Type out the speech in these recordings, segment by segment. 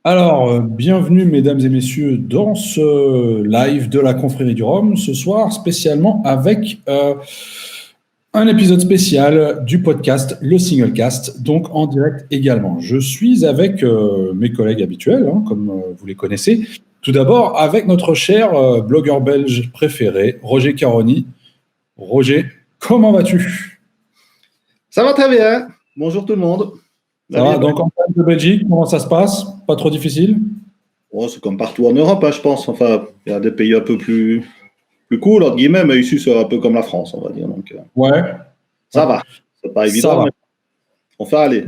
Alors, bienvenue mesdames et messieurs dans ce live de la Confrérie du Rhum, ce soir spécialement avec un épisode spécial du podcast Le Singlecast, donc en direct également. Je suis avec mes collègues habituels, comme vous les connaissez. Tout d'abord avec notre cher blogueur belge préféré, Roger Caroni. Roger, comment vas-tu? Ça va très bien. Bonjour tout le monde. Ça va, donc en termes de Belgique, comment ça se passe? Pas trop difficile? Oh, c'est comme partout en Europe, je pense. Enfin, il y a des pays un peu plus cool, entre guillemets, mais ici, c'est un peu comme la France, on va dire. Donc, ouais. Ça va. C'est pas évident, mais on fait aller.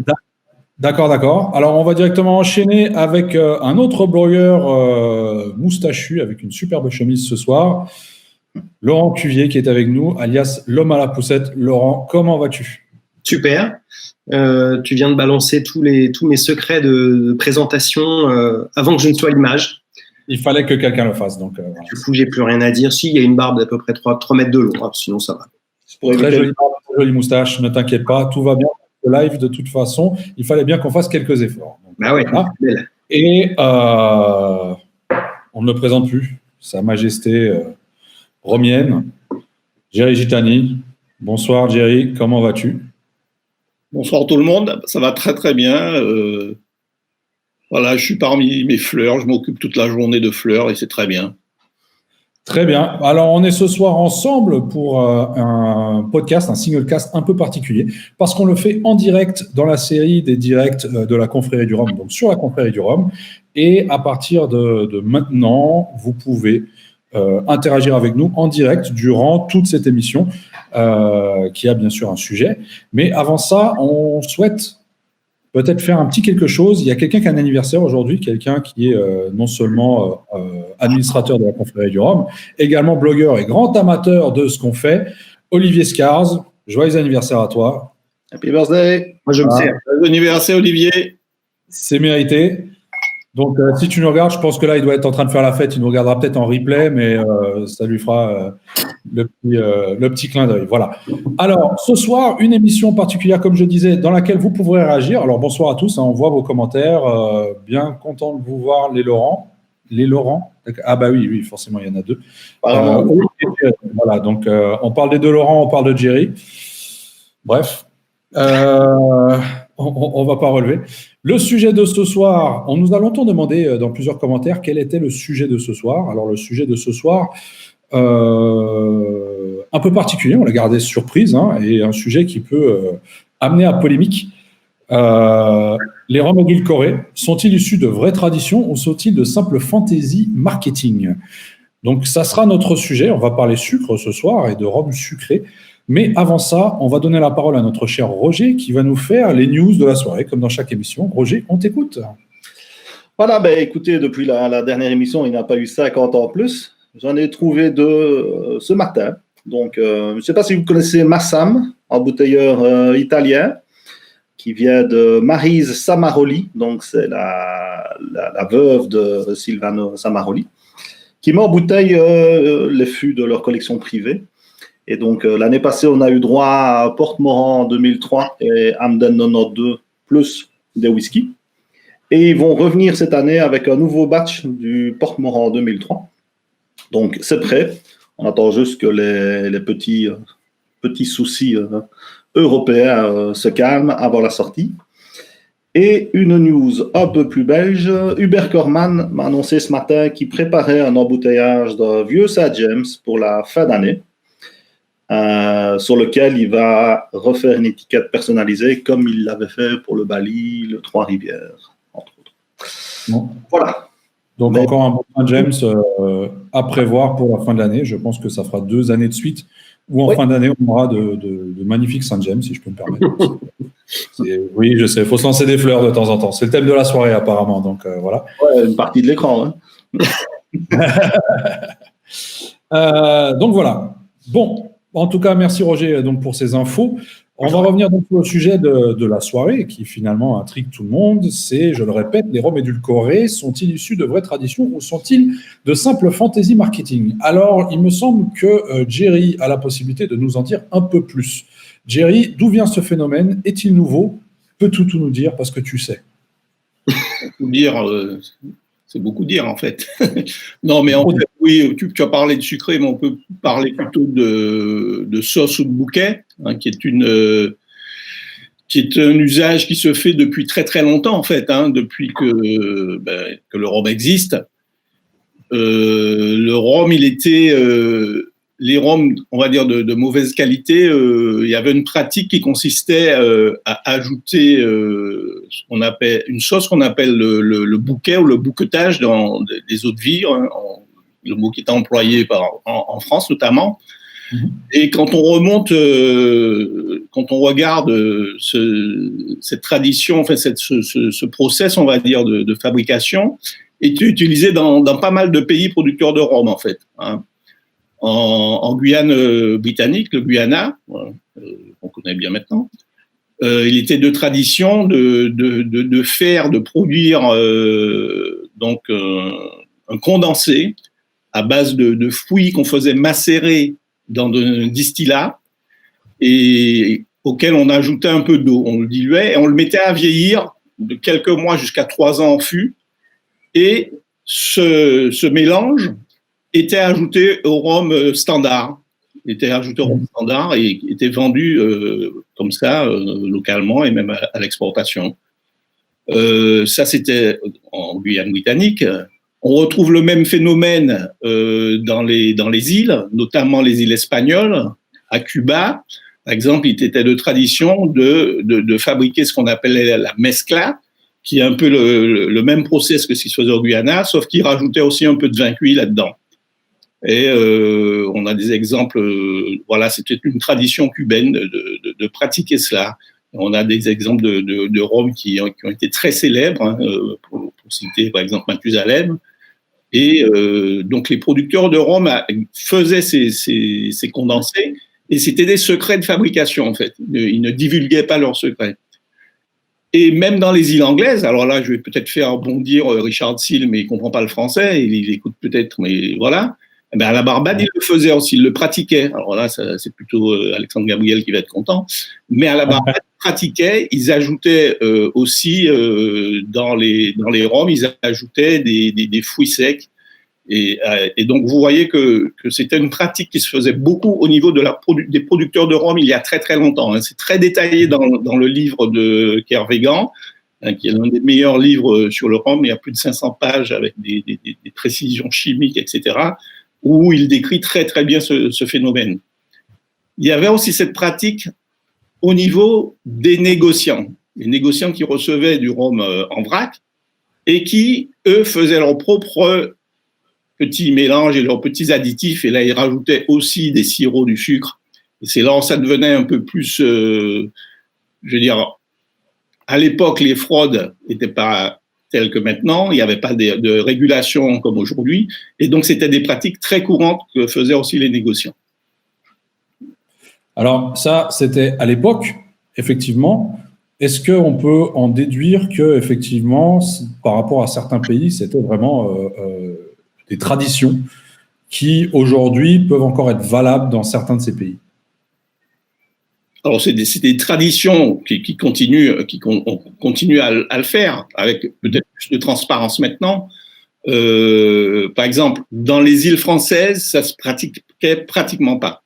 D'accord. Alors, on va directement enchaîner avec un autre blogueur moustachu avec une superbe chemise ce soir, Laurent Cuvier, qui est avec nous, alias l'homme à la poussette. Laurent, comment vas-tu? Super. Tu viens de balancer tous mes secrets de présentation avant que je ne sois l'image. Il fallait que quelqu'un le fasse. Donc, Du coup, j'ai plus rien à dire. Si, il y a une barbe d'à peu près 3 mètres de long. Sinon, ça va. Très jolie barbe, très jolie moustache. Ne t'inquiète pas, tout va bien. Le live, de toute façon, il fallait bien qu'on fasse quelques efforts. Donc, bah ouais, voilà. Et on ne le présente plus. Sa Majesté romienne, Jerry Gitani. Bonsoir Jerry, comment vas-tu? Bonsoir tout le monde, ça va très très bien. Voilà, je suis parmi mes fleurs, je m'occupe toute la journée de fleurs et c'est très bien. Très bien. Alors, on est ce soir ensemble pour un podcast, un singlecast un peu particulier, parce qu'on le fait en direct dans la série des directs de la Confrérie du Rhum, donc sur la Confrérie du Rhum. Et à partir de maintenant, vous pouvez interagir avec nous en direct durant toute cette émission, qui a bien sûr un sujet. Mais avant ça, on souhaite peut-être faire un petit quelque chose. Il y a quelqu'un qui a un anniversaire aujourd'hui, quelqu'un qui est non seulement administrateur de la Confrérie du Rhum, également blogueur et grand amateur de ce qu'on fait. Olivier Scars, joyeux anniversaire à toi. Happy birthday. Moi, je me sers. Joyeux anniversaire Olivier. C'est mérité. Donc, si tu nous regardes, je pense que là, il doit être en train de faire la fête. Il nous regardera peut-être en replay, mais ça lui fera le petit clin d'œil. Voilà. Alors, ce soir, une émission particulière, comme je disais, dans laquelle vous pourrez réagir. Alors, bonsoir à tous. On voit vos commentaires. Bien content de vous voir, les Laurent. Les Laurent. Ah bah oui, forcément, il y en a deux. Voilà, donc on parle des deux Laurent, on parle de Jerry. Bref. On ne va pas relever. Le sujet de ce soir, on nous a longtemps demandé dans plusieurs commentaires quel était le sujet de ce soir. Alors, le sujet de ce soir, un peu particulier, on l'a gardé surprise, et un sujet qui peut amener à polémique. Les rhums édulcorés sont-ils issus de vraies traditions ou sont-ils de simples fantaisies marketing? Donc, ça sera notre sujet. On va parler sucre ce soir et de rhum sucré. Mais avant ça, on va donner la parole à notre cher Roger qui va nous faire les news de la soirée, comme dans chaque émission. Roger, on t'écoute. Voilà, écoutez, depuis la dernière émission, il n'y a pas eu 50 ans en plus. J'en ai trouvé deux ce matin. Donc, je ne sais pas si vous connaissez Massam, embouteilleur italien, qui vient de Maryse Samaroli. Donc, c'est la veuve de Silvano Samaroli, qui met en bouteille les fûts de leur collection privée. Et donc, l'année passée, on a eu droit à Porte-Morand 2003 et Hamden 92, plus des whisky. Et ils vont revenir cette année avec un nouveau batch du Porte-Morand 2003. Donc, c'est prêt. On attend juste que les petits soucis européens se calment avant la sortie. Et une news un peu plus belge, Hubert Corman m'a annoncé ce matin qu'il préparait un embouteillage d'un vieux St. James pour la fin d'année. Sur lequel il va refaire une étiquette personnalisée comme il l'avait fait pour le Bali, le Trois-Rivières, entre autres. Bon. Voilà. Donc, encore un bon St. James à prévoir pour la fin de l'année. Je pense que ça fera 2 années de suite où en fin d'année, on aura de magnifiques St. James, si je peux me permettre. Oui, je sais, il faut se lancer des fleurs de temps en temps. C'est le thème de la soirée, apparemment. Donc, voilà. Ouais, une partie de l'écran. Donc, voilà. Bon. En tout cas, merci Roger donc, pour ces infos. On va revenir donc au sujet de la soirée qui finalement intrigue tout le monde. C'est, je le répète, les rhums édulcorés sont-ils issus de vraies traditions ou sont-ils de simples fantasy marketing? Alors, il me semble que Jerry a la possibilité de nous en dire un peu plus. Jerry, d'où vient ce phénomène? Est-il nouveau? Peux-tu tout nous dire parce que tu sais? beaucoup dire. C'est beaucoup dire, en fait. Non, mais en fait, oui, tu as parlé de sucré, mais on peut parler plutôt de sauce ou de bouquet, hein, qui est un usage qui se fait depuis très très longtemps, en fait, hein, depuis que le rhum existe. Le rhum, les rhums, on va dire, de mauvaise qualité, il y avait une pratique qui consistait à ajouter une sauce qu'on appelle le bouquet ou le bouquetage dans des eaux de vie, hein, le mot qui est employé en France notamment. Mm-hmm. Et quand on remonte, quand on regarde cette tradition, enfin ce process, on va dire, de fabrication, est utilisé dans pas mal de pays producteurs de rhum, en fait, hein. En Guyane britannique, le Guyana, qu'on connaît bien maintenant, il était de tradition de produire donc un condensé à base de fruits qu'on faisait macérer dans un distillat et auquel on ajoutait un peu d'eau, on le diluait et on le mettait à vieillir de quelques mois jusqu'à 3 ans en fût. Et ce mélange était ajouté au rhum standard, et était vendu comme ça localement et même à l'exportation. Ça, c'était en Guyane britannique. On retrouve le même phénomène dans les îles, notamment les îles espagnoles, à Cuba. Par exemple, il était de tradition de fabriquer ce qu'on appelait la mezcla, qui est un peu le même process que ce qui se faisait au Guyana, sauf qu'il rajoutait aussi un peu de vin cuit là-dedans. Et on a des exemples, voilà, c'était une tradition cubaine de pratiquer cela. On a des exemples de rhum qui ont été très célèbres, hein, pour citer par exemple Mathusalem. Et donc les producteurs de rhum faisaient ces condensés, et c'était des secrets de fabrication en fait. Ils ne divulguaient pas leurs secrets. Et même dans les îles anglaises, alors là je vais peut-être faire bondir Richard Seale, mais il ne comprend pas le français, il écoute peut-être, mais voilà. Eh bien, à la Barbade, ils le faisaient aussi, ils le pratiquaient. Alors là, c'est plutôt Alexandre Gabriel qui va être content. Mais à la Barbade, ils pratiquaient, ils ajoutaient aussi dans les rhums, ils ajoutaient des fruits secs. Et donc, vous voyez que c'était une pratique qui se faisait beaucoup au niveau des producteurs de rhum il y a très très longtemps, hein. C'est très détaillé dans le livre de Kervégan, hein, qui est l'un des meilleurs livres sur le rhum. Il y a plus de 500 pages avec des précisions chimiques, etc., où il décrit très très bien ce phénomène. Il y avait aussi cette pratique au niveau des négociants. Les négociants qui recevaient du rhum en vrac et qui, eux, faisaient leur propre petits mélanges et leurs petits additifs, et là, ils rajoutaient aussi des sirops, du sucre. Et c'est là où ça devenait un peu plus, je veux dire, à l'époque, les fraudes n'étaient pas telles que maintenant, il n'y avait pas de régulation comme aujourd'hui, et donc c'était des pratiques très courantes que faisaient aussi les négociants. Alors ça, c'était à l'époque, effectivement. Est-ce qu'on peut en déduire que, effectivement, par rapport à certains pays, c'était vraiment des traditions qui, aujourd'hui, peuvent encore être valables dans certains de ces pays? Alors, c'est des traditions qui continuent à le faire, avec peut-être plus de transparence maintenant. Par exemple, dans les îles françaises, ça se pratiquait pratiquement pas.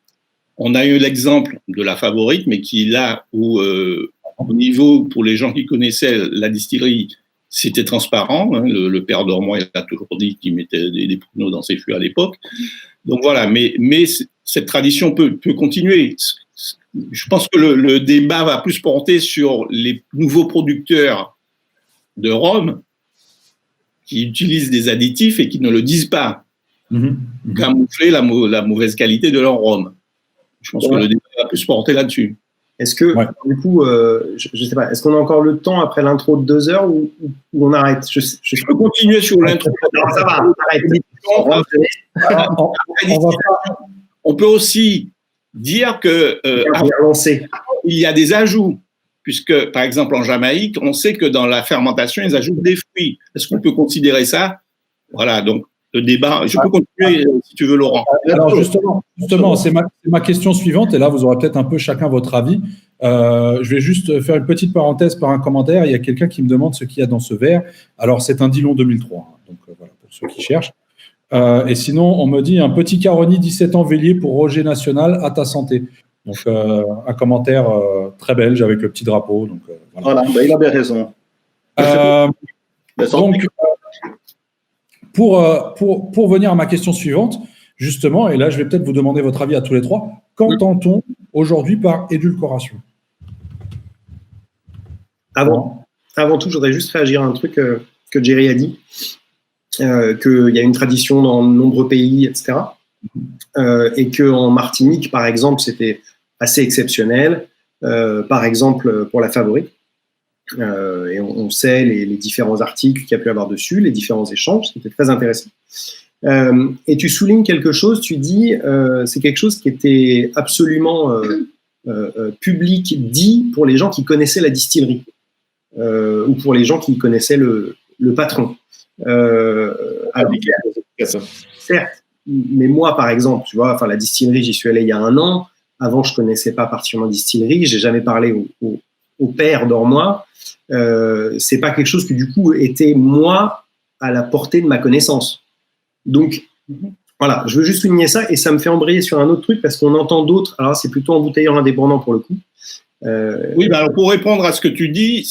On a eu l'exemple de la Favorite, mais qui, là où, au niveau, pour les gens qui connaissaient la distillerie, c'était transparent, hein. Le père Dormoy a toujours dit qu'il mettait des pruneaux dans ses fûts à l'époque. Donc voilà, mais cette tradition peut continuer. Je pense que le débat va plus porter sur les nouveaux producteurs de rhum qui utilisent des additifs et qui ne le disent pas, pour camoufler la mauvaise qualité de leur rhum. Je pense que le débat va plus porter là-dessus. Est-ce que, du coup, je sais pas, est-ce qu'on a encore le temps après l'intro de 2 heures ou on arrête? Je peux continuer sur l'intro. Non, ça va, arrête. On peut aussi dire que il y a des ajouts, puisque, par exemple, en Jamaïque, on sait que dans la fermentation, ils ajoutent des fruits. Est-ce qu'on peut considérer ça? Voilà, donc le débat. Je peux continuer si tu veux, Laurent. Alors justement, c'est ma question suivante, et là, vous aurez peut-être un peu chacun votre avis. Je vais juste faire une petite parenthèse par un commentaire. Il y a quelqu'un qui me demande ce qu'il y a dans ce verre. Alors, c'est un Dillon 2003, donc voilà, pour ceux qui cherchent. Et sinon, on me dit un petit Caroni 17 ans Vélier pour Roger National, à ta santé. Donc, un commentaire très belge avec le petit drapeau. Donc, voilà, ben, il a bien raison. Donc, pour venir à ma question suivante, justement, et là, je vais peut-être vous demander votre avis à tous les trois, qu'entend-on aujourd'hui par édulcoration ? Avant tout, je voudrais juste réagir à un truc que Jerry a dit, qu'il y a une tradition dans de nombreux pays, etc. Et qu'en Martinique, par exemple, c'était assez exceptionnel. Par exemple, pour la Fabrique. Et on sait les différents articles qu'il y a pu avoir dessus, les différents échanges, c'était très intéressant. Et tu soulignes quelque chose, tu dis, c'est quelque chose qui était absolument public, dit pour les gens qui connaissaient la distillerie, ou pour les gens qui connaissaient le patron. Alors, certes, mais moi, par exemple, tu vois, enfin, la distillerie, j'y suis allé il y a 1 an. Avant, je connaissais pas particulièrement la distillerie. J'ai jamais parlé au père d'Ormois. C'est pas quelque chose qui, du coup, était, moi, à la portée de ma connaissance. Donc, voilà, je veux juste souligner ça, et ça me fait embrayer sur un autre truc, parce qu'on entend d'autres, alors c'est plutôt embouteilleur indépendant pour le coup. Oui, ben alors pour répondre à ce que tu dis,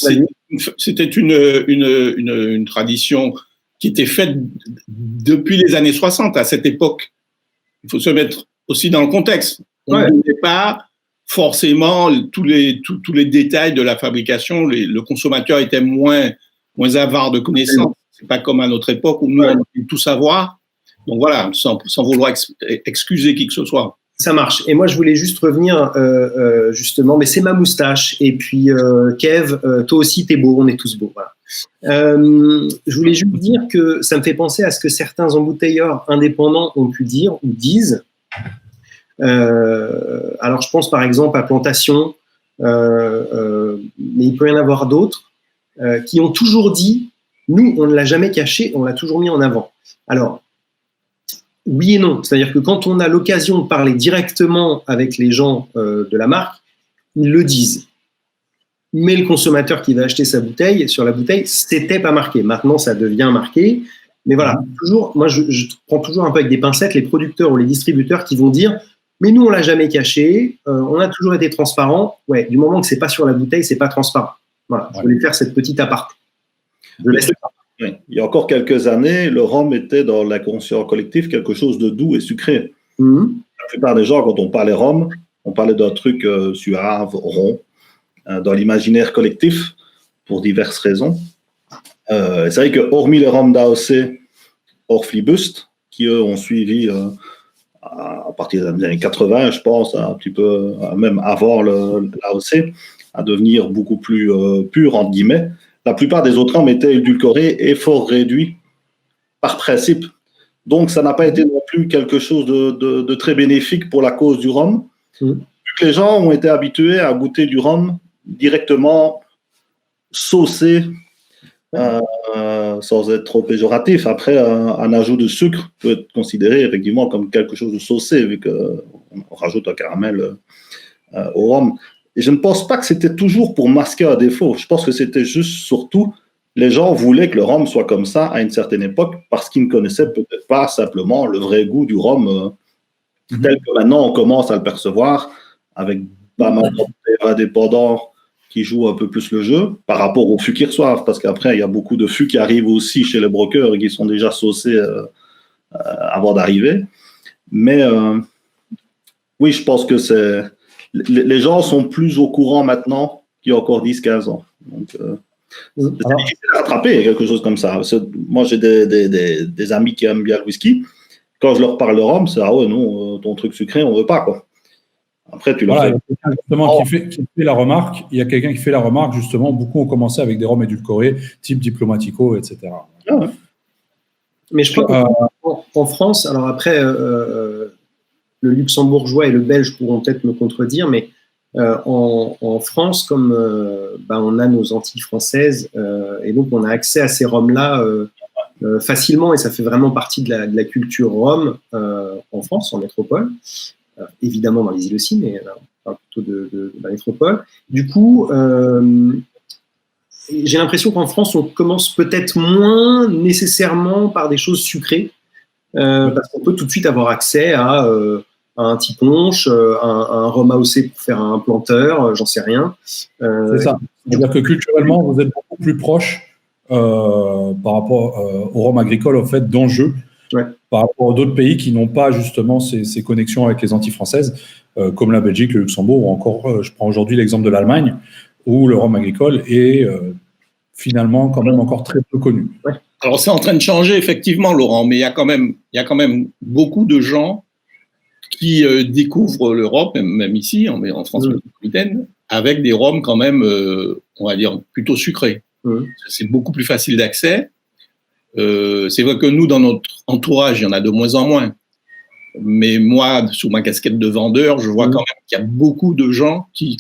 c'était une tradition qui était faite depuis les années 60, à cette époque. Il faut se mettre aussi dans le contexte. On ne connaît pas forcément tous les détails de la fabrication. Le consommateur était moins avare de connaissances. C'est pas comme à notre époque où nous, on peut tout savoir. Donc voilà, sans vouloir excuser qui que ce soit. Ça marche. Et moi, je voulais juste revenir, justement, mais c'est ma moustache. Et puis, Kev, toi aussi, t'es beau, on est tous beaux. Voilà. Je voulais juste dire que ça me fait penser à ce que certains embouteilleurs indépendants ont pu dire ou disent. Alors, je pense par exemple à Plantation, mais il peut y en avoir d'autres, qui ont toujours dit, nous, on ne l'a jamais caché, on l'a toujours mis en avant. Alors, oui et non. C'est-à-dire que quand on a l'occasion de parler directement avec les gens de la marque, ils le disent. Mais le consommateur qui va acheter sa bouteille, sur la bouteille, c'était pas marqué. Maintenant, ça devient marqué. Mais voilà, toujours, moi, je prends toujours un peu avec des pincettes les producteurs ou les distributeurs qui vont dire « Mais nous, on l'a jamais caché, on a toujours été transparent. » Ouais, du moment que c'est pas sur la bouteille, c'est pas transparent. Voilà, je voulais faire cette petite aparté. Oui. Il y a encore quelques années, le rhum était dans l'inconscient collectif quelque chose de doux et sucré. La plupart des gens, quand on parlait rhum, on parlait d'un truc suave, rond, dans l'imaginaire collectif, pour diverses raisons. C'est vrai que hormis les rhums d'AOC, Orphlibust, qui eux ont suivi à partir des années 80, je pense, un petit peu, même avant l'AOC, à devenir beaucoup plus pur, entre guillemets. La plupart des autres rhums étaient édulcorés et fort réduits par principe. Donc, ça n'a pas été non plus quelque chose de très bénéfique pour la cause du rhum. Vu que les gens ont été habitués à goûter du rhum directement saucé, sans être trop péjoratif. Après, un ajout de sucre peut être considéré effectivement comme quelque chose de saucé, vu qu'on rajoute un caramel au rhum. Et je ne pense pas que c'était toujours pour masquer un défaut. Je pense que c'était juste, surtout, les gens voulaient que le rhum soit comme ça à une certaine époque parce qu'ils ne connaissaient peut-être pas simplement le vrai goût du rhum tel que maintenant on commence à le percevoir avec pas mal d'indépendants qui jouent un peu plus le jeu par rapport aux fûts qu'ils reçoivent. Parce qu'après, il y a beaucoup de fûts qui arrivent aussi chez les brokers et qui sont déjà saucés avant d'arriver. Mais oui, je pense que les gens sont plus au courant maintenant qu'il y a encore 10-15 ans. Donc, c'est difficile à rattraper, quelque chose comme ça. Moi, j'ai des amis qui aiment bien le whisky. Quand je leur parle de rhum, c'est « Ah ouais, non, ton truc sucré, on ne veut pas. » quoi. Après, tu leur fais... Justement, qui fait la remarque. Il y a quelqu'un qui fait la remarque, justement, beaucoup ont commencé avec des rhums édulcorés, type Diplomatico, etc. Ah ouais. Mais je crois qu'en France, alors après... le luxembourgeois et le belge pourront peut-être me contredire, mais en France, comme on a nos Antilles françaises, et donc on a accès à ces rhums-là facilement, et ça fait vraiment partie de la culture rhum en France, en métropole, évidemment dans les îles aussi, mais parle plutôt de la métropole. Du coup, j'ai l'impression qu'en France, on commence peut-être moins nécessairement par des choses sucrées, parce qu'on peut tout de suite avoir accès à un petit punch, un rhum AOC pour faire un planteur, j'en sais rien. C'est ça. C'est-à-dire que culturellement, vous êtes beaucoup plus proche par rapport au rhum agricole, au fait, d'enjeux, par rapport à d'autres pays qui n'ont pas justement ces connexions avec les Antilles françaises, comme la Belgique, le Luxembourg, ou encore, je prends aujourd'hui l'exemple de l'Allemagne, où le rhum agricole est finalement quand même encore très peu connu. Ouais. Alors c'est en train de changer effectivement, Laurent, mais il y a quand même beaucoup de gens qui découvrent l'Europe, même ici, en France métropolitaine, avec des rhums quand même, on va dire, plutôt sucrés. C'est beaucoup plus facile d'accès. C'est vrai que nous, dans notre entourage, il y en a de moins en moins. Mais moi, sous ma casquette de vendeur, je vois quand même qu'il y a beaucoup de gens qui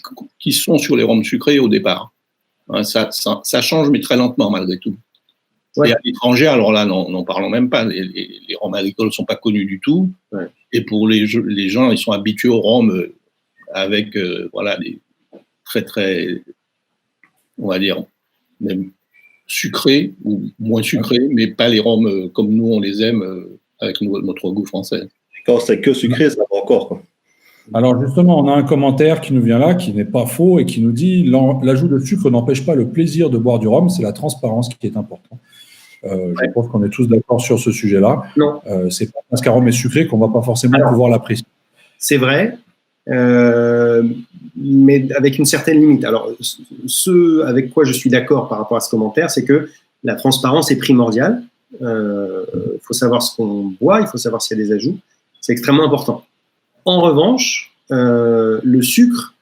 sont sur les rhums sucrés au départ. Ça change, mais très lentement malgré tout. Et à l'étranger, alors là, n'en parlons même pas. Les rhums agricoles ne sont pas connus du tout. Ouais. Et pour les gens, ils sont habitués au rhum avec des très, très, on va dire, même sucrés ou moins sucrés, mais pas les rhums comme nous, on les aime avec notre goût français. Quand c'est que sucré, ça va encore, quoi. Alors justement, on a un commentaire qui nous vient là, qui n'est pas faux et qui nous dit « L'ajout de sucre n'empêche pas le plaisir de boire du rhum, c'est la transparence qui est importante. » Je pense qu'on est tous d'accord sur ce sujet-là. Non. C'est pas parce qu'un rhum est sucré qu'on ne va pas forcément pouvoir l'apprécier. C'est vrai, mais avec une certaine limite. Alors, ce avec quoi je suis d'accord par rapport à ce commentaire, c'est que la transparence est primordiale. Il faut savoir ce qu'on boit, il faut savoir s'il y a des ajouts. C'est extrêmement important. En revanche, le sucre,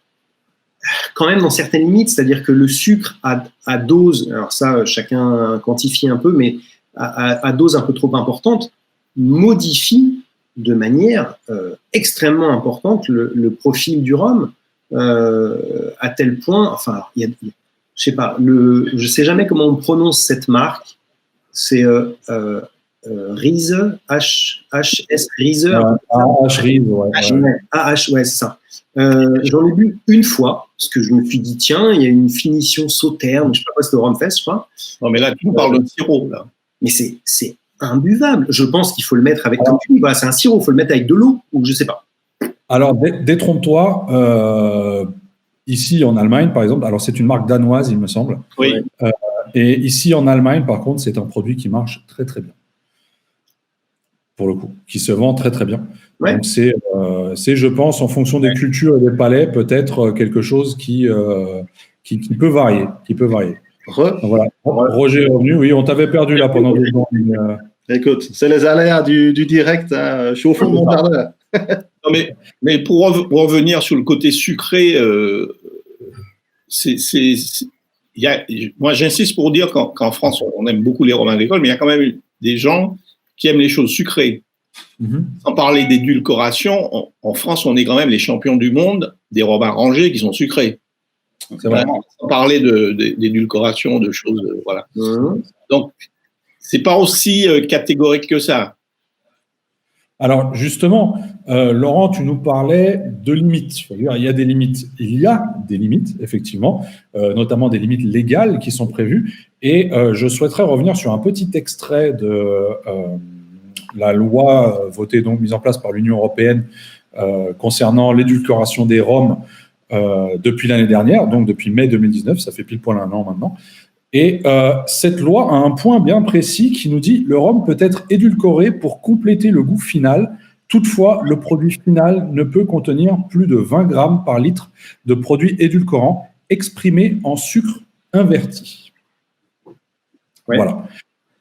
quand même dans certaines limites, c'est-à-dire que le sucre à dose, alors ça chacun quantifie un peu, mais à dose un peu trop importante, modifie de manière extrêmement importante le profil du rhum, à tel point, enfin, je sais pas, je sais jamais comment on prononce cette marque, c'est Riese, HS Riese. AH Riese, ouais. AH, ouais, c'est ça. J'en ai bu une fois, parce que je me suis dit, tiens, il y a une finition sauterne, je sais pas quoi, c'était au Rumfest, je crois. Non, mais là, tu nous parles de sirop, là. Mais c'est imbuvable. Je pense qu'il faut le mettre avec, comme tu dis, voilà, c'est un sirop, il faut le mettre avec de l'eau, ou je sais pas. Alors, détrompe-toi, ici en Allemagne, par exemple, alors c'est une marque danoise, il me semble. Oui. Et ici en Allemagne, par contre, c'est un produit qui marche très, très bien. Pour le coup, qui se vend très, très bien. Ouais. Donc, c'est, je pense, en fonction des cultures et des palais, peut-être quelque chose qui peut varier. Voilà. Roger est revenu. Oui, on t'avait perdu là pendant 2 ans. Écoute, c'est les aléas du direct. Hein. Je suis au fond de mon jardin. Non, mais pour revenir sur le côté sucré, moi, j'insiste pour dire qu'en France, on aime beaucoup les rhums agricoles, mais il y a quand même des gens qui aiment les choses sucrées. Sans parler d'édulcoration, en France, on est quand même les champions du monde des rhums arrangés qui sont sucrés. C'est vrai. Sans parler d'édulcoration, de choses, voilà. Donc, c'est pas aussi catégorique que ça. Alors, justement, Laurent, tu nous parlais de limites. Il y a des limites. Il y a des limites, effectivement, notamment des limites légales qui sont prévues. Et je souhaiterais revenir sur un petit extrait de la loi votée, donc mise en place par l'Union européenne concernant l'édulcoration des rhums depuis l'année dernière, donc depuis mai 2019, ça fait pile poil 1 an maintenant. Et cette loi a un point bien précis qui nous dit « Le rhum peut être édulcoré pour compléter le goût final. Toutefois, le produit final ne peut contenir plus de 20 grammes par litre de produits édulcorants exprimés en sucre inverti. » Ouais. Voilà.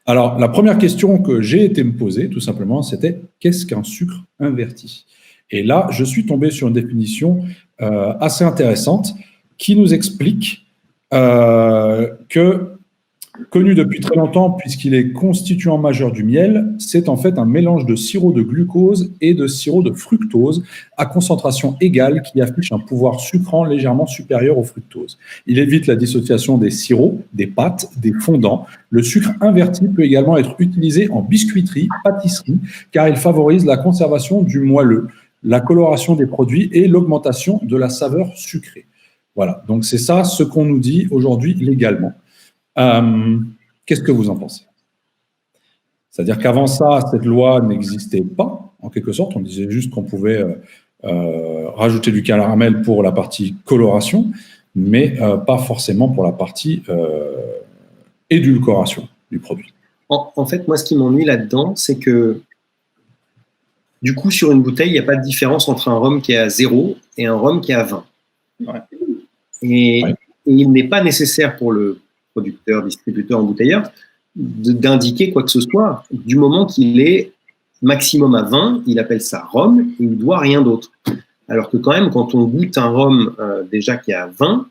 Alors, la première question que j'ai été me poser, tout simplement, c'était « Qu'est-ce qu'un sucre inverti ?» Et là, je suis tombé sur une définition assez intéressante qui nous explique que, connu depuis très longtemps puisqu'il est constituant majeur du miel, c'est en fait un mélange de sirop de glucose et de sirop de fructose à concentration égale qui affiche un pouvoir sucrant légèrement supérieur au fructose. Il évite la dissociation des sirops, des pâtes, des fondants. Le sucre inverti peut également être utilisé en biscuiterie, pâtisserie, car il favorise la conservation du moelleux. la coloration des produits et l'augmentation de la saveur sucrée. Voilà, donc c'est ça ce qu'on nous dit aujourd'hui légalement. Qu'est-ce que vous en pensez? C'est-à-dire qu'avant ça, cette loi n'existait pas, en quelque sorte. On disait juste qu'on pouvait rajouter du caramel pour la partie coloration, mais pas forcément pour la partie édulcoration du produit. En fait, moi, ce qui m'ennuie là-dedans, c'est que du coup, sur une bouteille, il n'y a pas de différence entre un rhum qui est à 0 et un rhum qui est à 20. Ouais. Et il n'est pas nécessaire pour le producteur, distributeur, embouteilleur d'indiquer quoi que ce soit. Du moment qu'il est maximum à 20, il appelle ça rhum et il ne doit rien d'autre. Alors que quand même, quand on goûte un rhum déjà qui est à 20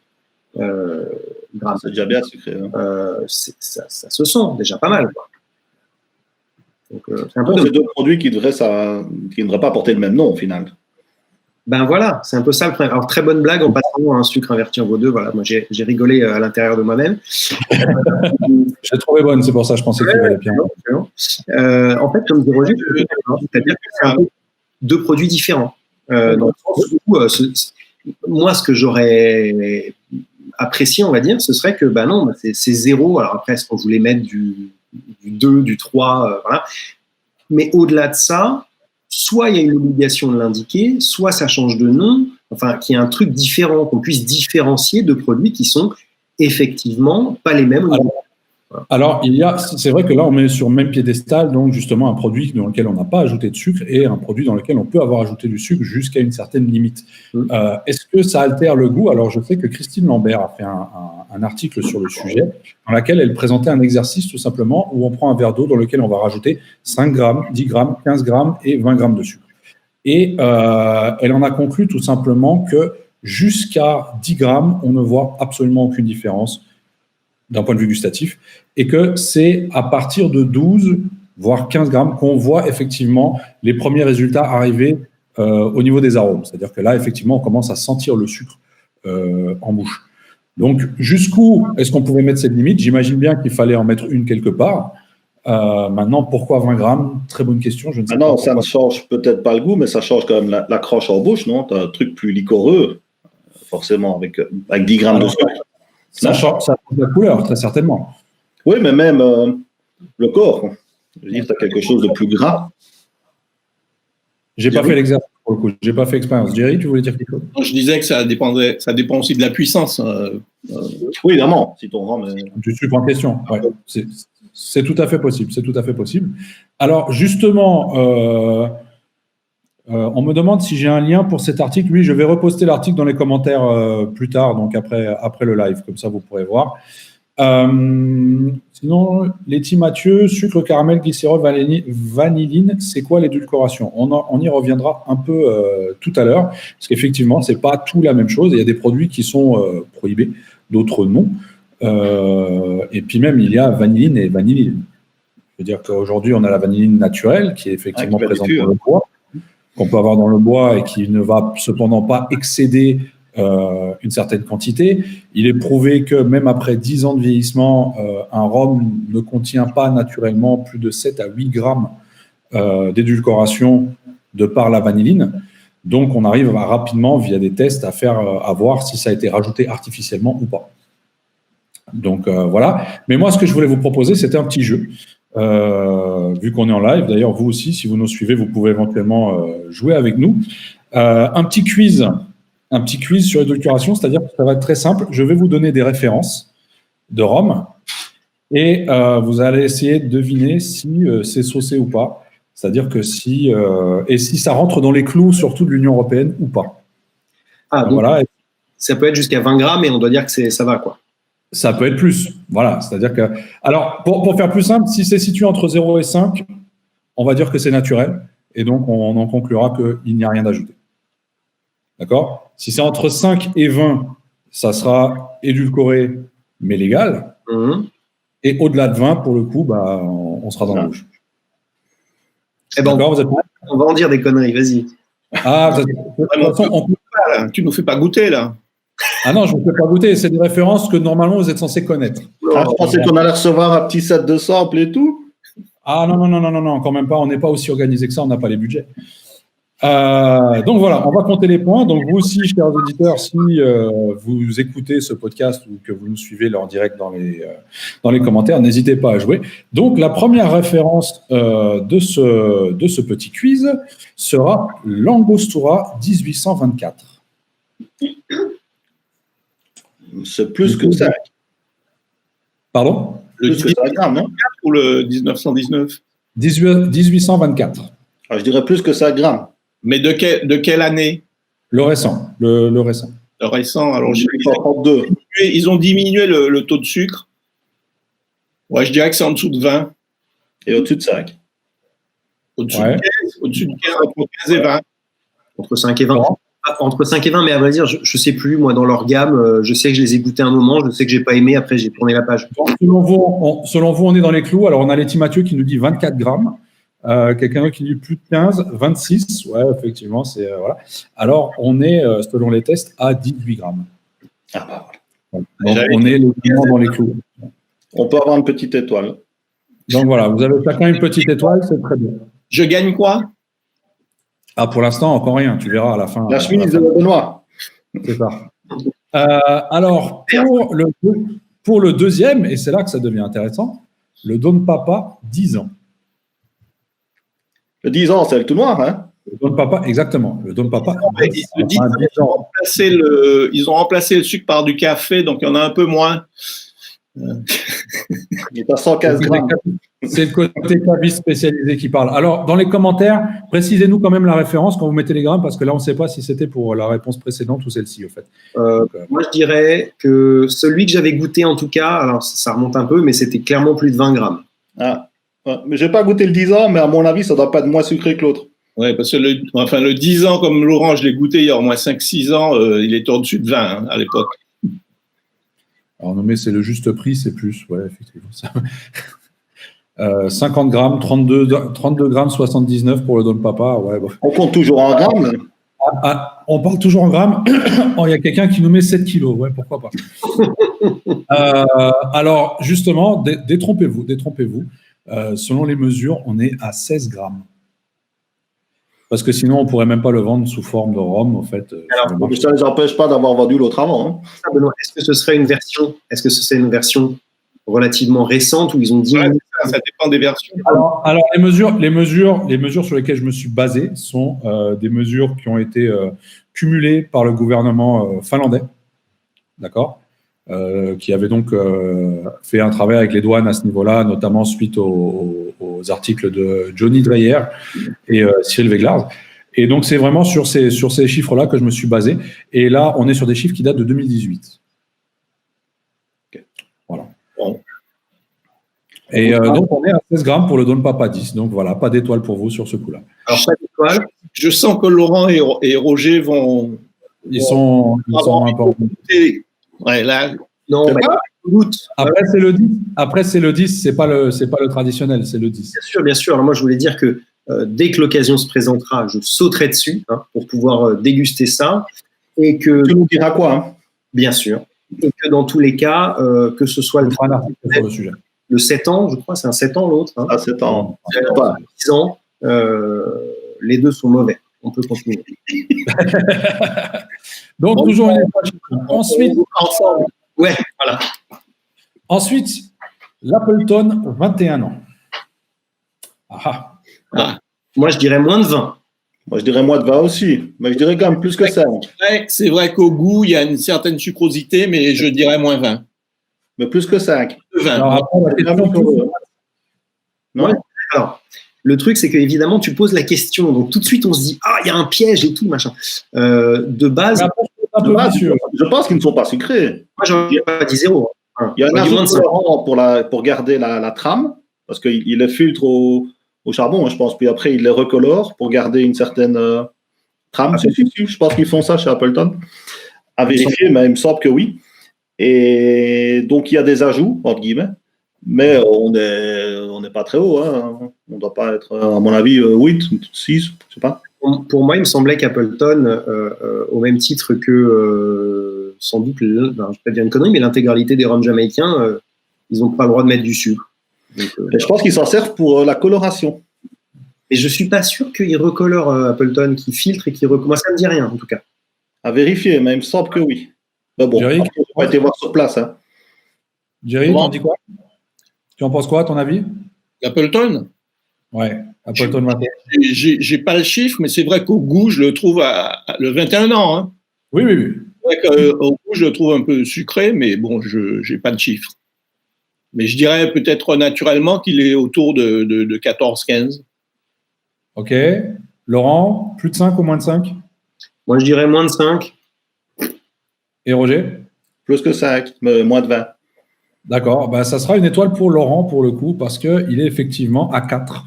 grammes, c'est déjà bien sucré. ça se sent déjà pas mal, quoi. Donc, c'est un peu c'est deux produits qui ne devraient pas porter le même nom au final. Ben voilà, c'est un peu ça le problème. Alors, très bonne blague en passant un sucre inverti en vaut deux. Voilà, moi j'ai rigolé à l'intérieur de moi-même. Je l'ai trouvé bonne, c'est pour ça que je pensais qu'il valait bien. En fait, comme dit Roger, c'est-à-dire que c'est un peu deux produits différents. Dans le sens où, moi, ce que j'aurais apprécié, on va dire, ce serait que, ben non, c'est 0. Alors après, est-ce qu'on voulait mettre du 2, du 3, voilà. Mais au-delà de ça, soit il y a une obligation de l'indiquer, soit ça change de nom, enfin, qu'il y ait un truc différent, qu'on puisse différencier de produits qui sont effectivement pas les mêmes. Alors, c'est vrai que là, on met sur le même piédestal, donc justement, un produit dans lequel on n'a pas ajouté de sucre et un produit dans lequel on peut avoir ajouté du sucre jusqu'à une certaine limite. Est-ce que ça altère le goût? Alors, je sais que Christine Lambert a fait un article sur le sujet dans lequel elle présentait un exercice tout simplement où on prend un verre d'eau dans lequel on va rajouter 5 grammes, 10 grammes, 15 grammes et 20 grammes de sucre. Et elle en a conclu tout simplement que jusqu'à 10 grammes, on ne voit absolument aucune différence d'un point de vue gustatif, et que c'est à partir de 12, voire 15 grammes, qu'on voit effectivement les premiers résultats arriver au niveau des arômes. C'est-à-dire que là, effectivement, on commence à sentir le sucre en bouche. Donc, jusqu'où est-ce qu'on pouvait mettre cette limite? J'imagine bien qu'il fallait en mettre une quelque part. Maintenant, pourquoi 20 grammes? Très bonne question. Je ne sais pas. Non, ça ne change peut-être pas le goût, mais ça change quand même la croche en bouche, non? Tu as un truc plus liquoreux, forcément, avec 10 grammes de sucre. Ça change la couleur, très certainement. Oui, mais même le corps. Je veux dire, tu as quelque chose de plus gras. J'ai pas fait l'exercice pour le coup. J'ai pas fait expérience. Jerry, tu voulais dire quelque chose? Je disais que ça dépend aussi de la puissance. Oui, évidemment, si ton rhum est... Du sucre en question. Ouais. C'est tout à fait possible. C'est tout à fait possible. Alors, justement, on me demande si j'ai un lien pour cet article. Oui, je vais reposter l'article dans les commentaires plus tard, donc après le live, comme ça vous pourrez voir. Sinon, Letty Mathieu, sucre, caramel, glycérol, vanilline, c'est quoi l'édulcoration? On y reviendra un peu tout à l'heure, parce qu'effectivement, c'est pas tout la même chose. Il y a des produits qui sont prohibés, d'autres non. Et puis même, il y a vanilline et vanilline. Je veux dire qu'aujourd'hui, on a la vanilline naturelle qui est effectivement présente dans le bois, qu'on peut avoir dans le bois et qui ne va cependant pas excéder une certaine quantité. Il est prouvé que même après 10 ans de vieillissement, un rhum ne contient pas naturellement plus de 7 à 8 grammes d'édulcoration de par la vanilline. Donc, on arrive rapidement, via des tests, à voir si ça a été rajouté artificiellement ou pas. Donc, voilà. Mais moi, ce que je voulais vous proposer, c'était un petit jeu. Vu qu'on est en live, d'ailleurs, vous aussi, si vous nous suivez, vous pouvez éventuellement jouer avec nous. Un petit quiz sur l'édulcoration, c'est-à-dire que ça va être très simple. Je vais vous donner des références de rhum et vous allez essayer de deviner si c'est saucé ou pas. C'est-à-dire que si ça rentre dans les clous, surtout de l'Union européenne ou pas. Ah, donc voilà. Ça peut être jusqu'à 20 grammes et on doit dire que ça va, quoi. Ça peut être plus. Voilà. C'est-à-dire que. Alors, pour faire plus simple, si c'est situé entre 0 et 5, on va dire que c'est naturel. Et donc, on en conclura qu'il n'y a rien d'ajouté. D'accord? Si c'est entre 5 et 20, ça sera édulcoré, mais légal. Et au-delà de 20, pour le coup, on sera dans le rouge. Eh ben, on va en dire des conneries, vas-y. Ah, tu nous fais pas goûter, là. Ah non, je ne vous fais pas goûter. C'est des références que normalement vous êtes censé connaître. Ah, je pensais qu'on allait recevoir un petit set de samples et tout. Ah non, quand même pas. On n'est pas aussi organisé que ça. On n'a pas les budgets. Donc voilà, on va compter les points. Donc vous aussi, chers auditeurs, si vous écoutez ce podcast ou que vous nous suivez là en direct dans les commentaires, n'hésitez pas à jouer. Donc la première référence de ce petit quiz sera l'Angostura 1824. C'est plus que 5. Pardon? Le Plus que 5 grammes, non? Ou le 1919? 1824. Je dirais plus que 5 grammes. Mais de quelle année? Le récent. Le récent. Le récent. Alors, 1832. ils ont diminué le taux de sucre. Ouais, je dirais que c'est en dessous de 20. Et au-dessus de 5. Au-dessus Ouais. de 15, entre 15 et 20. Entre 5 et 20. Entre 5 et 20, mais à vrai dire, je ne sais plus, moi, dans leur gamme, je sais que je les ai goûtés un moment, je sais que j'ai pas aimé, après j'ai tourné la page. Donc, selon vous, on est dans les clous. Alors, on a Letty Mathieu qui nous dit 24 grammes. Quelqu'un d'autre qui dit plus de 15, 26. Ouais, effectivement, c'est voilà. Alors, on est, selon les tests, à 18 grammes. Ah bah, Donc, on est logiquement dans les clous. on peut avoir une petite étoile. Donc, voilà, vous avez chacun une petite étoile, c'est très bien. Je gagne quoi? Ah, pour l'instant, encore rien. Tu verras à la fin. La chemise de Benoît. C'est ça. Alors, pour le deuxième, et c'est là que ça devient intéressant, le Don Papa, 10 ans. Le 10 ans, c'est le tout noir, hein? Le Don Papa, exactement. Le Don Papa, Ils ont remplacé le sucre par du café, donc il y en a un peu moins. Il est à 115 grammes. c'est le côté caviste spécialisé qui parle. Alors, dans les commentaires, précisez-nous quand même la référence quand vous mettez les grammes, parce que là, on ne sait pas si c'était pour la réponse précédente ou celle-ci, au fait. Moi, je dirais que celui que j'avais goûté, en tout cas, alors ça remonte un peu, mais c'était clairement plus de 20 grammes. Ah. Ouais. Mais je n'ai pas goûté le 10 ans, mais à mon avis, ça ne doit pas être moins sucré que l'autre. Oui, parce que le 10 ans, comme Laurent, je l'ai goûté il y a au moins 5-6 ans, il était au-dessus de 20 hein, à l'époque. Alors, non, mais c'est le juste prix, c'est plus. Ouais, effectivement. 50 grammes, 32 grammes 79 pour le Don Papa. Ouais, bon. On compte toujours en grammes. On parle toujours en grammes. Il y a quelqu'un qui nous met 7 kilos. Ouais, pourquoi pas. Alors, justement, détrompez-vous. Selon les mesures, on est à 16 grammes. Parce que sinon, on ne pourrait même pas le vendre sous forme de rhum, en fait. Alors, Ça ne les empêche pas d'avoir vendu l'autre avant. Hein. Benoît, est-ce que ce serait une version relativement récente où ils ont dit... Ouais, ça dépend des versions. Alors les mesures sur lesquelles je me suis basé sont des mesures qui ont été cumulées par le gouvernement finlandais, d'accord, qui avait donc fait un travail avec les douanes à ce niveau-là, notamment suite aux articles de Johnny Dreyer et Cyril Weglars. Et donc c'est vraiment sur ces chiffres-là que je me suis basé. Et là, on est sur des chiffres qui datent de 2018. Voilà. Bon. Et donc, on est à 16 grammes pour le Don Papa 10. Donc, voilà, pas d'étoile pour vous sur ce coup-là. Alors, pas d'étoile. Je sens que Laurent et Roger vont... Ils sont importants. Ouais, là... Non, goûte. Après, c'est le 10. Après, c'est le 10. C'est pas le traditionnel, c'est le 10. Bien sûr. Alors, moi, je voulais dire que dès que l'occasion se présentera, je sauterai dessus pour pouvoir déguster ça. Et que, Tu nous diras quoi hein? Bien sûr. Et que dans tous les cas, que ce soit un article sur le sujet. Le 7 ans, je crois, c'est un 7 ans l'autre. Ah, 7 ans. 10 ans, les deux sont mauvais. On peut continuer. Donc, toujours une étoile. Ensuite, ouais, voilà. Ensuite, l'Appleton, 21 ans. Moi, je dirais moins de 20. Moi, je dirais moins de 20 aussi. Mais je dirais quand même plus que 5. Ouais, c'est vrai qu'au goût, il y a une certaine sucrosité, mais je dirais moins 20. Mais plus que 5. 20. Alors, après, la question, Non. Alors, le truc, c'est qu'évidemment, tu poses la question. Donc, tout de suite, on se dit, il y a un piège et tout, machin. De base, je pense qu'ils ne sont pas sucrés. moi, j'en ai pas dit 0. Il y a un ajout colorant pour garder la trame, parce qu'il les filtre au charbon, je pense. Puis après, il les recolore pour garder une certaine trame. Je pense qu'ils font ça chez Appleton. À vérifier, mais il me semble que oui. Et donc, il y a des ajouts, entre guillemets. Mais on n'est pas très haut. Hein. On ne doit pas être, à mon avis, 8, 6, je ne sais pas. Pour moi, il me semblait qu'Appleton, au même titre que, sans doute, je ne vais pas dire une connerie, mais l'intégralité des rhums jamaïcains, ils n'ont pas le droit de mettre du sucre. Donc, je pense qu'ils s'en servent pour la coloration. Mais je suis pas sûr qu'il recolore Appleton, qu'il filtre et qu'il recolore. Moi, ça me dit rien, en tout cas. À vérifier, mais il me semble que oui. Mais bon, Jerry, on va été voir sur place. Hein. Jerry, t'en dis quoi? Tu en penses quoi, à ton avis? L'Appleton, Ouais, Appleton 21. j'ai pas le chiffre, mais c'est vrai qu'au goût, je le trouve à le 21 ans. Hein. Oui, oui, oui. C'est vrai qu'au goût, je le trouve un peu sucré, mais bon, je n'ai pas de chiffre. Mais je dirais peut-être naturellement qu'il est autour de 14-15. Ok. Laurent, plus de 5 ou moins de 5? Moi, je dirais moins de 5. Et Roger? Plus que 5, mais moins de 20. D'accord. Bah, ça sera une étoile pour Laurent, pour le coup, parce qu'il est effectivement à 4.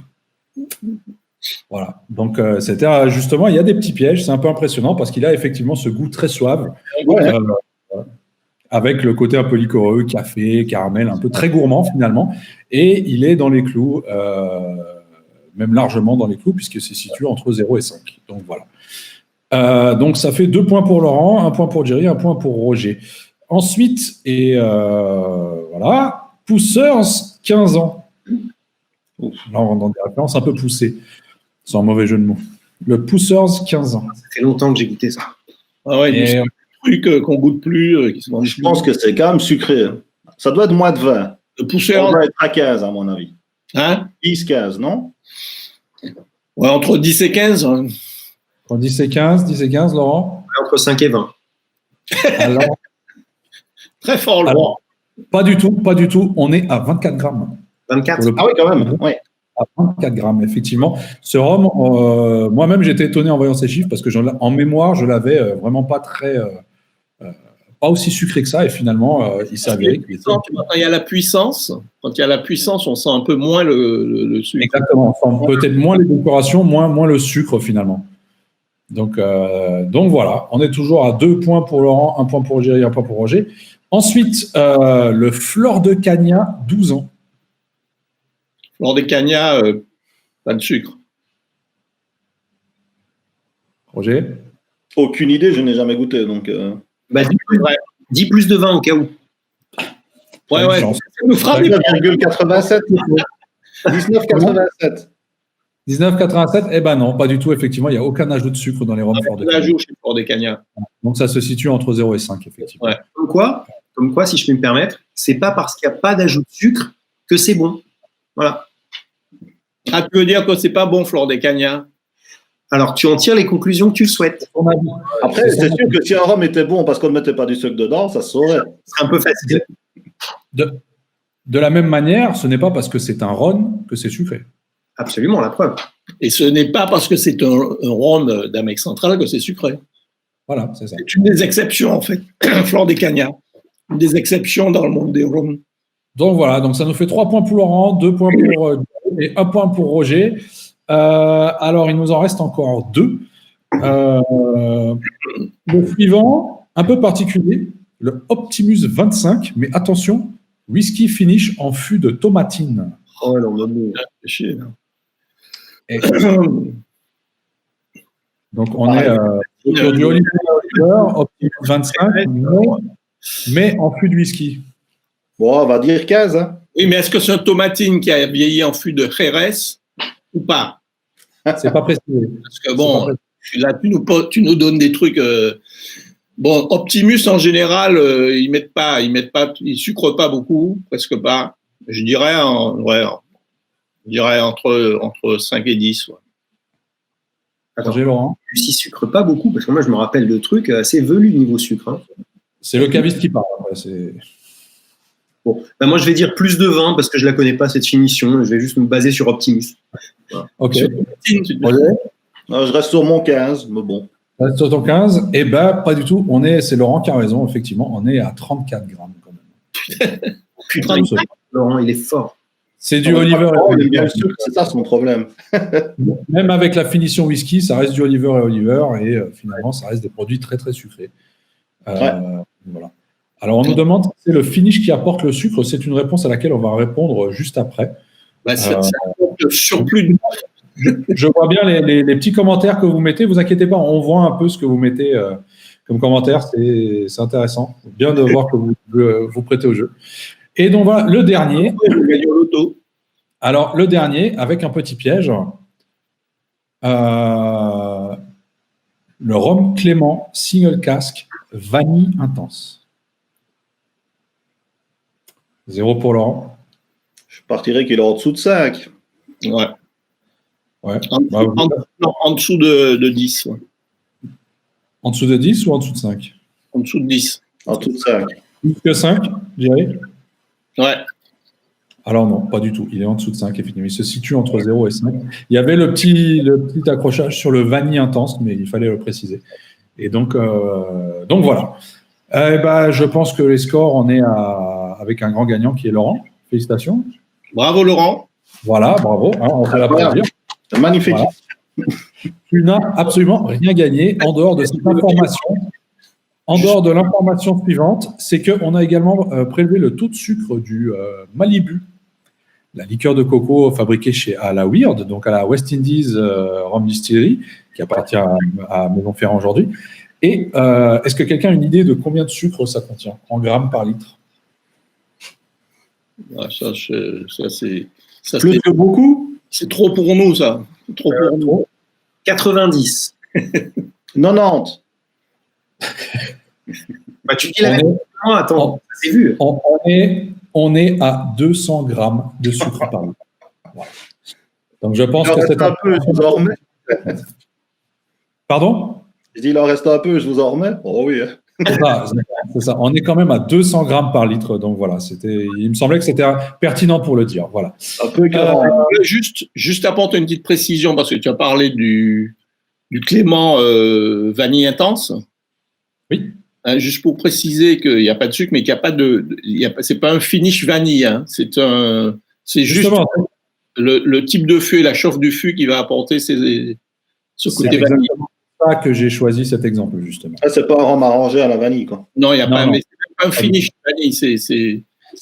Voilà. Donc, c'était justement, il y a des petits pièges. C'est un peu impressionnant parce qu'il a effectivement ce goût très suave. Ouais. Avec le côté un peu liquoreux, café, caramel, un peu très gourmand finalement. Et il est dans les clous, même largement dans les clous, puisque c'est situé entre 0 et 5. Donc voilà. Donc ça fait 2 points pour Laurent, 1 point pour Jerry, 1 point pour Roger. Ensuite, voilà, Pousseurs, 15 ans. Là, on est dans des références un peu poussées, sans mauvais jeu de mots. Le Pousseurs, 15 ans. Ça fait longtemps que j'ai goûté ça. Ah ouais, Et, des trucs qu'on goûte plus, qui se vendent Je plus. pense que c'est quand même sucré. Hein. Ça doit être moins de 20. Le On pousseur, doit être à 15, à mon avis. hein? 10, 15, non? Ouais, entre 10 et 15. Hein. entre 10 et 15, Laurent. Entre 5 et 20. Alors, Très fort, Laurent. alors, pas du tout. On est à 24 grammes. 24. Pour le Ah oui, quand même. Oui. À 24 grammes, effectivement. Ce rhum, moi-même, j'étais étonné en voyant ces chiffres parce que en mémoire, je l'avais vraiment pas pas aussi sucré que ça. Et finalement, il s'est avéré qu'il était. Quand il y a la puissance, on sent un peu moins le sucre. Exactement. On sent peut-être moins l'édulcoration, moins le sucre finalement. Donc voilà, on est toujours à 2 points pour Laurent, 1 point pour Jerry, 1 point pour Roger. Ensuite, le Flor de Cagna, 12 ans. Flor de Cagna, pas de sucre. Roger? Aucune idée, je n'ai jamais goûté. Donc, Bah, 10 plus de 20 au cas où. Ouais, Bonne ouais. chance. Ça nous fera des 19,87. 19,87. 19,87, eh ben non, pas du tout, effectivement, il n'y a aucun ajout de sucre dans les rhums Flor de Cagna. ajout chez Flor de Cagna. Donc ça se situe entre 0 et 5, effectivement. Ouais. Comme quoi, si je peux me permettre, c'est pas parce qu'il n'y a pas d'ajout de sucre que c'est bon. Voilà. Ah, tu veux dire que c'est pas bon, Flor de Cagna? Alors, tu en tires les conclusions que tu le souhaites. Ton avis. Après, c'est sûr que si un rhum était bon parce qu'on ne mettait pas du sucre dedans, ça se saurait. C'est un peu facile. De la même manière, ce n'est pas parce que c'est un rhum que c'est sucré. Absolument, la preuve. Et ce n'est pas parce que c'est un rhum d'Amérique centrale que c'est sucré. Voilà, c'est ça. C'est une des exceptions, en fait, Flor de Cagna. Une des exceptions dans le monde des rhums. Donc voilà, donc ça nous fait 3 points pour Laurent, 2 points pour et 1 point pour Roger. Alors, il nous en reste encore 2. Le suivant, un peu particulier, le Optimus 25, mais attention, whisky finish en fût de tomatine. Oh non, non. Chier, là. Et- donc, on est sur du Oliver Optimus 25, mais en fût de whisky. Bon, on va dire 15. Hein. Oui, mais est-ce que c'est un tomatine qui a vieilli en fût de Jerez ou pas? C'est pas précisé. Parce que bon, là, tu nous donnes des trucs. Bon, Optimus en général, ils sucrent pas beaucoup, presque pas. Je dirais, entre 5 et 10. Ouais. Attends, Roger, Laurent. s'il sucre pas beaucoup, parce que moi, je me rappelle de trucs assez velus niveau sucre. Hein. C'est le caviste qui parle. Après, c'est... Bon, ben moi, je vais dire plus de 20 parce que je la connais pas, cette finition. Je vais juste me baser sur Optimus. Voilà. Ok. Non, je reste sur mon 15, mais bon. Sur ton 15, eh ben, pas du tout. C'est Laurent qui a raison, effectivement. On est à 34 grammes quand même. Putain, Laurent, il est fort. C'est du Oliver Oh, et il est bien Oliver. sûr que c'est ça son problème. Même avec la finition whisky, ça reste du Oliver et Oliver. Et finalement, ça reste des produits très, très sucrés. Voilà. Alors, on nous demande si c'est le finish qui apporte le sucre. C'est une réponse à laquelle on va répondre juste après. Bah, c'est un surplus de... Je vois bien les petits commentaires que vous mettez. Vous inquiétez pas, on voit un peu ce que vous mettez comme commentaire. C'est intéressant. Bien de voir que vous prêtez au jeu. Et donc voilà, le dernier. Alors, le dernier, avec un petit piège. Le rhum Clément, single cask, vanille intense. 0 pour Laurent. Je partirais qu'il est en dessous de 5. Ouais. Ouais. En dessous de 10. Ouais. En dessous de 10 ou en dessous de 5? En dessous de 10. En dessous de 5. Plus que 5, je dirais. Ouais. Alors non, pas du tout. Il est en dessous de 5, effectivement. Il se situe entre 0 et 5. Il y avait le petit accrochage sur le vanille intense, mais il fallait le préciser. Et donc voilà. Je pense que les scores, on est avec un grand gagnant qui est Laurent. Félicitations. Bravo, Laurent. Voilà, bravo. On peut l'applaudir. C'est magnifique. Voilà. Tu n'as absolument rien gagné en dehors de cette information. En dehors de l'information suivante, c'est qu'on a également prélevé le taux de sucre du Malibu, la liqueur de coco fabriquée à la Weird, donc à la West Indies Rum Distillery, qui appartient à Maison-Ferrand aujourd'hui. Et est-ce que quelqu'un a une idée de combien de sucre ça contient en grammes par litre? Ça c'est Plus que beaucoup. C'est trop pour nous, ça. Trop pour nous. 90. 90. Tu dis la même chose. Attends, c'est vu. On est à 200 grammes de sucre par litre. Voilà. Donc je pense que c'est un peu, je vous en remets. Pardon? Je dis, il en reste un peu, je vous en remets. Oh oui. C'est ça. On est quand même à 200 grammes par litre. Donc voilà, il me semblait que c'était pertinent pour le dire. Voilà. Un peu écœurant. Juste apporter une petite précision, parce que tu as parlé du Clément vanille intense. Oui. Juste pour préciser qu'il n'y a pas de sucre, mais qu'il n'y a pas c'est pas un finish vanille. Hein. C'est juste le type de fût et la chauffe du fût qui va apporter ce côté vanille. C'est pour ça que j'ai choisi cet exemple, justement. C'est pas un rhum arrangé à la vanille, quoi. Non, il n'y a pas un finish vanille. C'est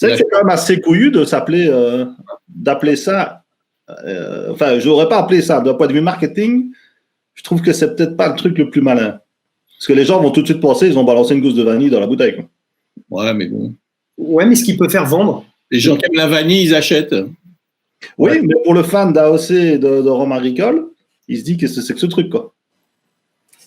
vrai que c'est quand même assez couillu d'appeler ça. Je n'aurais pas appelé ça. D'un point de vue marketing, je trouve que c'est peut-être pas le truc le plus malin. Parce que les gens vont tout de suite penser, ils vont balancer une gousse de vanille dans la bouteille, quoi. Ouais, mais bon. Ouais, mais ce qui peut faire vendre. Les gens qui aiment la vanille, ils achètent. Oui, mais pour le fan d'AOC et de rhum agricole, il se dit que c'est que ce truc, quoi.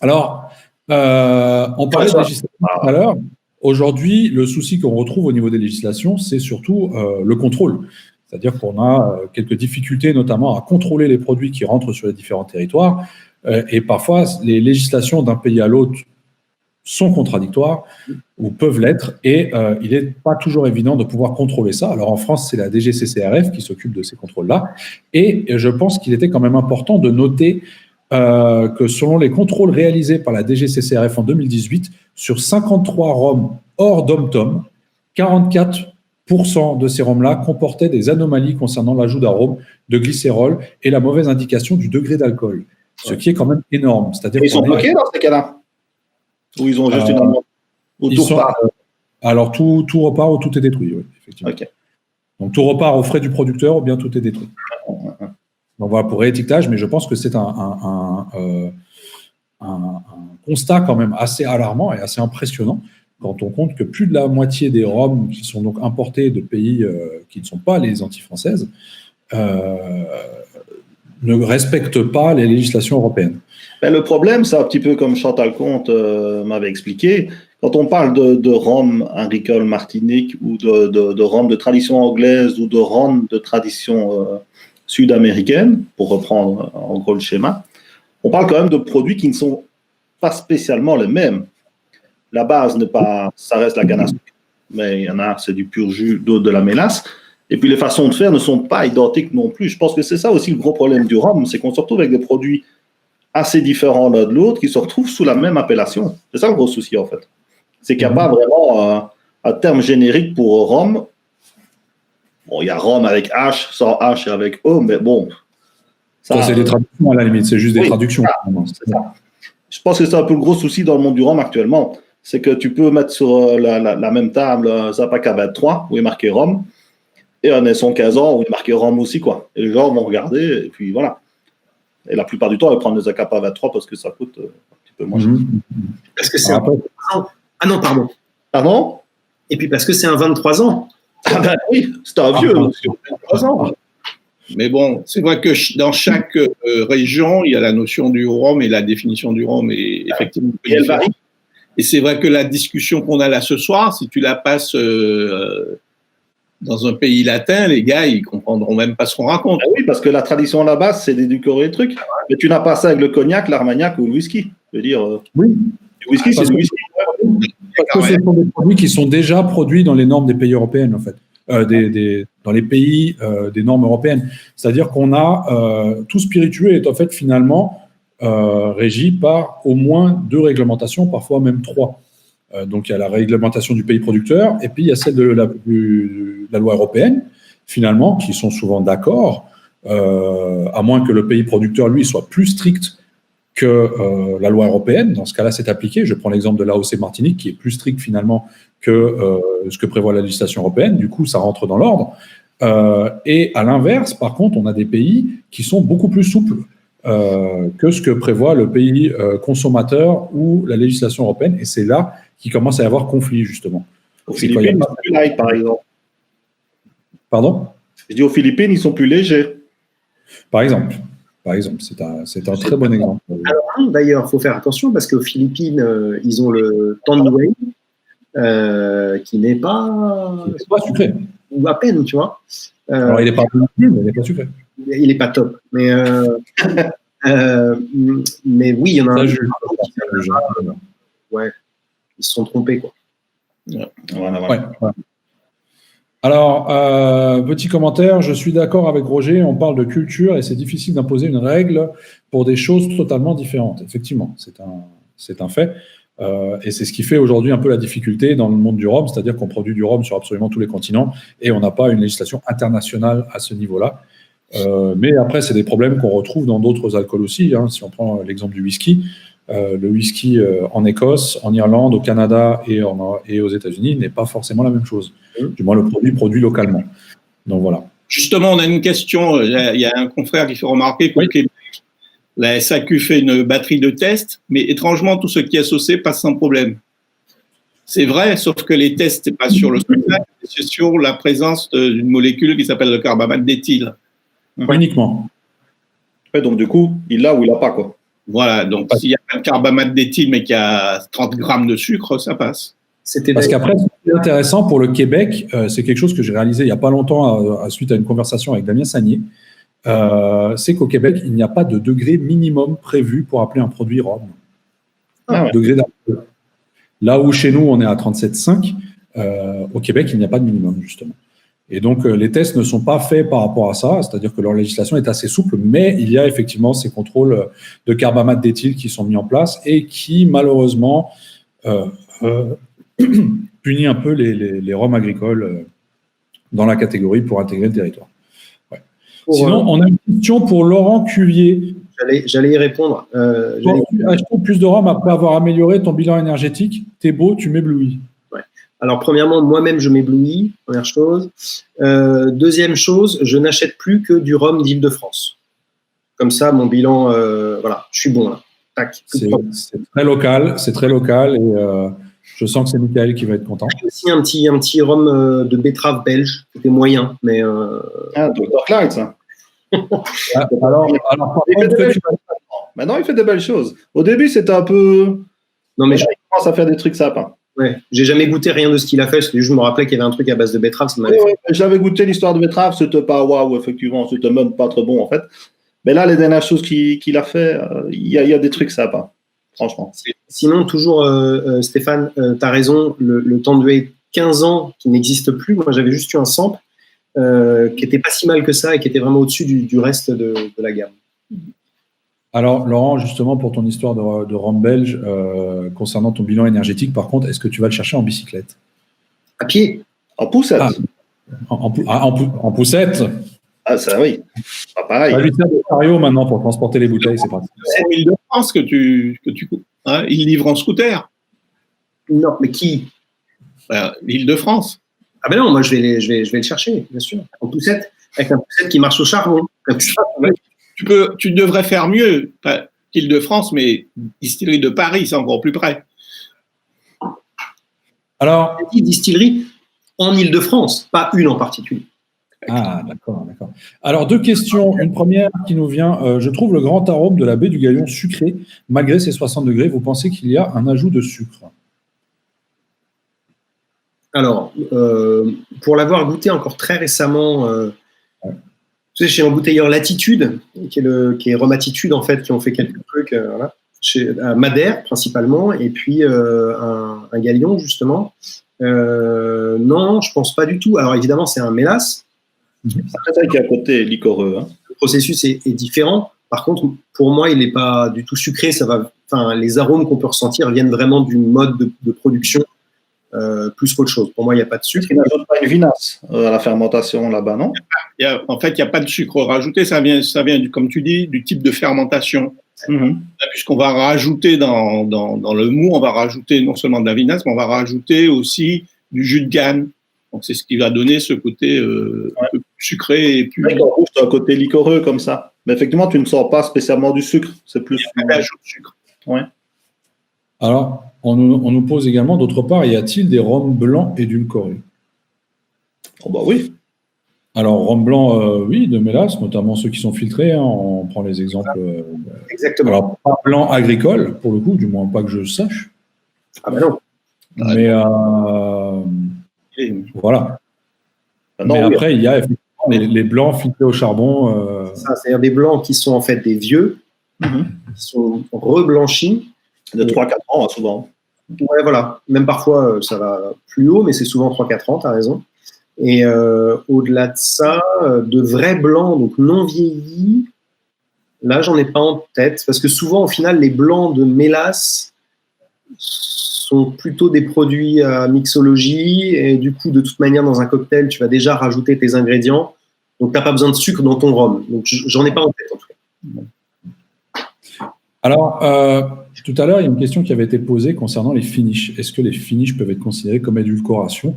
Alors, on parlait de législation tout à l'heure. Aujourd'hui, le souci qu'on retrouve au niveau des législations, c'est surtout le contrôle. C'est-à-dire qu'on a quelques difficultés, notamment à contrôler les produits qui rentrent sur les différents territoires. Et parfois, les législations d'un pays à l'autre sont contradictoires ou peuvent l'être. Et il n'est pas toujours évident de pouvoir contrôler ça. Alors en France, c'est la DGCCRF qui s'occupe de ces contrôles-là. Et je pense qu'il était quand même important de noter que selon les contrôles réalisés par la DGCCRF en 2018, sur 53 rhums hors dom-tom, 44% de ces rhums-là comportaient des anomalies concernant l'ajout d'arômes, de glycérol et la mauvaise indication du degré d'alcool. Ce qui est quand même énorme. C'est-à-dire ils sont bloqués dans ces cas-là? Ou ils ont juste une amende? Alors, tout repart ou tout est détruit, oui, effectivement. Okay. Donc, tout repart aux frais du producteur ou bien tout est détruit. Donc, voilà, pour réétiquetage, mais je pense que c'est un constat quand même assez alarmant et assez impressionnant quand on compte que plus de la moitié des rhums qui sont donc importés de pays qui ne sont pas les Antilles françaises ne respectent pas les législations européennes. Ben, le problème, c'est un petit peu comme Chantal Comte m'avait expliqué. Quand on parle de rhum agricole martinique ou de rhum de tradition anglaise ou de rhum de tradition sud-américaine, pour reprendre en gros le schéma, on parle quand même de produits qui ne sont pas spécialement les mêmes. La base n'est pas, ça reste la canne à sucre, mais il y en a, c'est du pur jus, d'autres de la mélasse. Et puis les façons de faire ne sont pas identiques non plus. Je pense que c'est ça aussi le gros problème du rhum, c'est qu'on se retrouve avec des produits assez différents l'un de l'autre qui se retrouvent sous la même appellation. C'est ça le gros souci en fait. C'est qu'il n'y a pas vraiment un terme générique pour rhum. Bon, il y a rhum avec H, sans H et avec O, mais bon. Ça c'est des traductions à la limite, c'est juste des traductions. C'est ça. Je pense que c'est un peu le gros souci dans le monde du rhum actuellement. C'est que tu peux mettre sur la même table un Zapaka 23 où il est marqué rhum et un Nesson 15 ans où il est marqué rhum aussi, quoi. Et les gens vont regarder et puis voilà. Et la plupart du temps, ils prennent le Zacapa 23 parce que ça coûte un petit peu moins cher. Parce que c'est Ah non, pardon. Pardon? Et puis parce que c'est un 23 ans. Ah ben oui, c'est un vieux. 23 ans. Mais bon, c'est vrai que dans chaque région, il y a la notion du rhum et la définition du rhum est effectivement différente. Et c'est vrai que la discussion qu'on a là ce soir, si tu la passes dans un pays latin, les gars, ils comprendront même pas ce qu'on raconte. Ah oui, parce que la tradition là-bas, c'est d'édulcorer le truc. Mais tu n'as pas ça avec le cognac, l'armagnac ou le whisky. Je veux dire, Oui. le whisky, c'est du whisky. Parce que ce sont des produits qui sont déjà produits dans les normes des pays européennes, en fait. Dans les pays des normes européennes. C'est-à-dire qu'on a tout spiritueux est en fait finalement régi par au moins 2 réglementations, parfois même 3. Donc il y a la réglementation du pays producteur et puis il y a celle de la loi européenne, finalement, qui sont souvent d'accord, à moins que le pays producteur, lui, soit plus strict que la loi européenne. Dans ce cas-là, c'est appliqué. Je prends l'exemple de l'AOC Martinique, qui est plus strict finalement que ce que prévoit la législation européenne. Du coup, ça rentre dans l'ordre. Et à l'inverse, par contre, on a des pays qui sont beaucoup plus souples que ce que prévoit le pays consommateur ou la législation européenne. Et c'est là qu'il commence à y avoir conflit, justement. Aux Philippines, ils sont plus light, par exemple. Pardon ? Je dis aux Philippines, ils sont plus légers. Par exemple, c'est un très bon exemple. Alors, d'ailleurs, il faut faire attention parce qu'aux Philippines, ils ont le Tanduay qui n'est pas sucré. Ou à peine, tu vois. Alors, il n'est pas bon, mais il n'est pas sucré. Il n'est pas top. Mais oui, il y en a ouais, ils se sont trompés, quoi. Voilà. Ouais. Alors, petit commentaire, je suis d'accord avec Roger, on parle de culture et c'est difficile d'imposer une règle pour des choses totalement différentes. Effectivement, c'est un fait. Et c'est ce qui fait aujourd'hui un peu la difficulté dans le monde du rhum, c'est-à-dire qu'on produit du rhum sur absolument tous les continents et on n'a pas une législation internationale à ce niveau-là. Mais après, c'est des problèmes qu'on retrouve dans d'autres alcools aussi. Hein. Si on prend l'exemple du whisky, le whisky en Écosse, en Irlande, au Canada et aux États-Unis n'est pas forcément la même chose. Du moins, le produit localement. Donc voilà. Justement, on a une question. Il y a un confrère qui fait remarquer qu'au Québec, la SAQ fait une batterie de tests, mais étrangement, tout ce qui est associé passe sans problème. C'est vrai, sauf que les tests, ce n'est pas sur le spectacle, c'est sur la présence d'une molécule qui s'appelle le carbamate d'éthyle. Uniquement. Ouais, donc, du coup, il l'a ou il l'a pas, quoi. Voilà, donc s'il y a pas de carbamate d'éthyle, mais qu'il y a 30 grammes de sucre, ça passe. Parce qu'après, ce qui est intéressant pour le Québec, c'est quelque chose que j'ai réalisé il n'y a pas longtemps, suite à une conversation avec Damien Sagnier, c'est qu'au Québec, il n'y a pas de degré minimum prévu pour appeler un produit rhum. Degré d'alcool. Là où chez nous, on est à 37,5, au Québec, il n'y a pas de minimum, justement. Et donc, les tests ne sont pas faits par rapport à ça, c'est-à-dire que leur législation est assez souple, mais il y a effectivement ces contrôles de carbamate d'éthyle qui sont mis en place et qui, malheureusement, punit un peu les rhums agricoles dans la catégorie pour intégrer le territoire. Ouais. Sinon, on a une question pour Laurent Cuvier. J'allais y répondre. Acheter plus de rhum après avoir amélioré ton bilan énergétique, t'es beau, tu m'éblouis. Ouais. Alors, premièrement, moi-même, je m'éblouis, première chose. Deuxième chose, je n'achète plus que du rhum d'Île-de-France. Comme ça, mon bilan, voilà, je suis bon là. Tac. C'est très local et je sens que c'est Michael qui va être content. J'ai aussi un petit rhum de betterave belge, qui était moyen, mais... Dr. Clyde, ça. Alors par contre, maintenant, il fait des belles choses. Au début, c'était un peu... Non, mais il commence à faire des trucs sympas. Ouais, j'ai jamais goûté rien de ce qu'il a fait. Je me rappelais qu'il y avait un truc à base de betterave. Ça m'avait fait. J'avais goûté l'histoire de betterave, c'était pas waouh, effectivement, c'était même pas trop bon en fait. Mais là, les dernières choses qu'il a fait, il y a des trucs sympas, franchement. Sinon, toujours, Stéphane, tu as raison, le Tanduay 15 ans qui n'existe plus. Moi, j'avais juste eu un sample qui était pas si mal que ça et qui était vraiment au-dessus du reste de la gamme. Alors, Laurent, justement, pour ton histoire de rhum belge, concernant ton bilan énergétique, par contre, est-ce que tu vas le chercher en bicyclette? À pied? En poussette? En poussette? Ah, ça oui. Pas pareil. On va lui faire des chariots maintenant pour transporter les bouteilles, c'est parti. C'est Île-de-France que tu hein, il livre en scooter. Non, mais qui? L'Île-de-France. Ah ben non, moi je vais le chercher, bien sûr. En poussette, avec un poussette qui marche au charbon. Tu devrais faire mieux, Île-de-France, mais distillerie de Paris, c'est encore plus près. Alors, distillerie en Île-de-France, pas une en particulier. Ah, d'accord, d'accord. Alors, deux questions. Une première qui nous vient. Je trouve le grand arôme de la baie du Galion sucré, malgré ses 60 degrés. Vous pensez qu'il y a un ajout de sucre? Alors, pour l'avoir goûté encore très récemment, tu sais, chez l'embouteilleur Latitude, qui est Rhum Attitude, en fait, qui ont fait quelques trucs, voilà, à Madère principalement, et puis un Galion, justement. Non, je pense pas du tout. Alors, évidemment, c'est un mélasse. C'est ça qui est à côté liquoreux. Hein. Le processus est différent. Par contre, pour moi, il n'est pas du tout sucré. Les arômes qu'on peut ressentir viennent vraiment du mode de production plus qu'autre chose. Pour moi, il n'y a pas de sucre. Il n'ajoute pas une vinasse à la fermentation là-bas, non? En fait, il n'y a pas de sucre rajouté. Ça vient comme tu dis, du type de fermentation. Puisqu'on va rajouter dans le mou, on va rajouter non seulement de la vinasse, mais on va rajouter aussi du jus de canne. Donc, c'est ce qui va donner ce côté un peu plus sucré et plus. D'accord, c'est un côté liquoreux comme ça. Mais effectivement, tu ne sens pas spécialement du sucre. C'est plus un ajout de sucre. Ouais. Alors, on nous pose également, d'autre part, y a-t-il des rhums blancs édulcorés? Oh bah oui. Alors, rhum blanc, oui, de mélasse, notamment ceux qui sont filtrés. Hein, on prend les exemples. Exactement. Alors, pas blanc agricole, pour le coup, du moins pas que je sache. Ah ben non. Mais voilà. Non, mais oui. après, il y a effectivement les blancs filtrés au charbon. C'est-à-dire des blancs qui sont en fait des vieux, qui sont reblanchis. De 3-4 ans, hein, souvent. Ouais, voilà. Même parfois, ça va plus haut, mais c'est souvent 3-4 ans, tu as raison. Et au-delà de ça, de vrais blancs, donc non vieillis, là, j'en ai pas en tête. Parce que souvent, au final, les blancs de mélasse sont plutôt des produits à mixologie. Et du coup, de toute manière, dans un cocktail, tu vas déjà rajouter tes ingrédients. Donc, tu n'as pas besoin de sucre dans ton rhum. Donc, j'en ai pas en tête, en tout cas. Alors, tout à l'heure, il y a une question qui avait été posée concernant les finishes. Est-ce que les finishes peuvent être considérés comme édulcoration?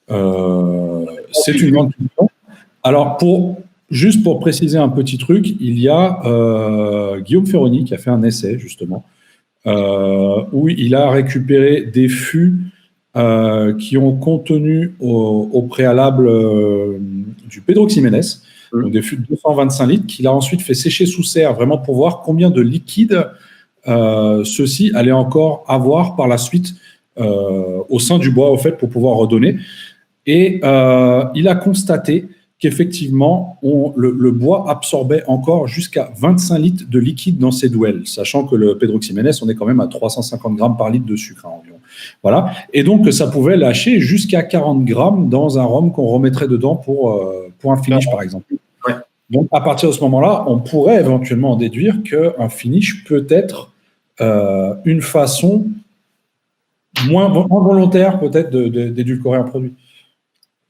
C'est une grande question. Alors, juste pour préciser un petit truc, il y a Guillaume Ferroni qui a fait un essai, justement, où il a récupéré des fûts qui ont contenu au préalable du Pedro Ximénez, donc des fûts de 225 litres, qu'il a ensuite fait sécher sous serre, vraiment pour voir combien de liquide ceux-ci allaient encore avoir par la suite au sein du bois, au fait, pour pouvoir redonner. Et il a constaté qu'effectivement, le bois absorbait encore jusqu'à 25 litres de liquide dans ses douelles, sachant que le Pedro Ximénez, on est quand même à 350 grammes par litre de sucre environ. Voilà. Et donc, ça pouvait lâcher jusqu'à 40 grammes dans un rhum qu'on remettrait dedans pour un finish, par exemple. Ouais. Donc, à partir de ce moment-là, on pourrait éventuellement en déduire qu'un finish peut être une façon moins volontaire, peut-être, d'édulcorer un produit.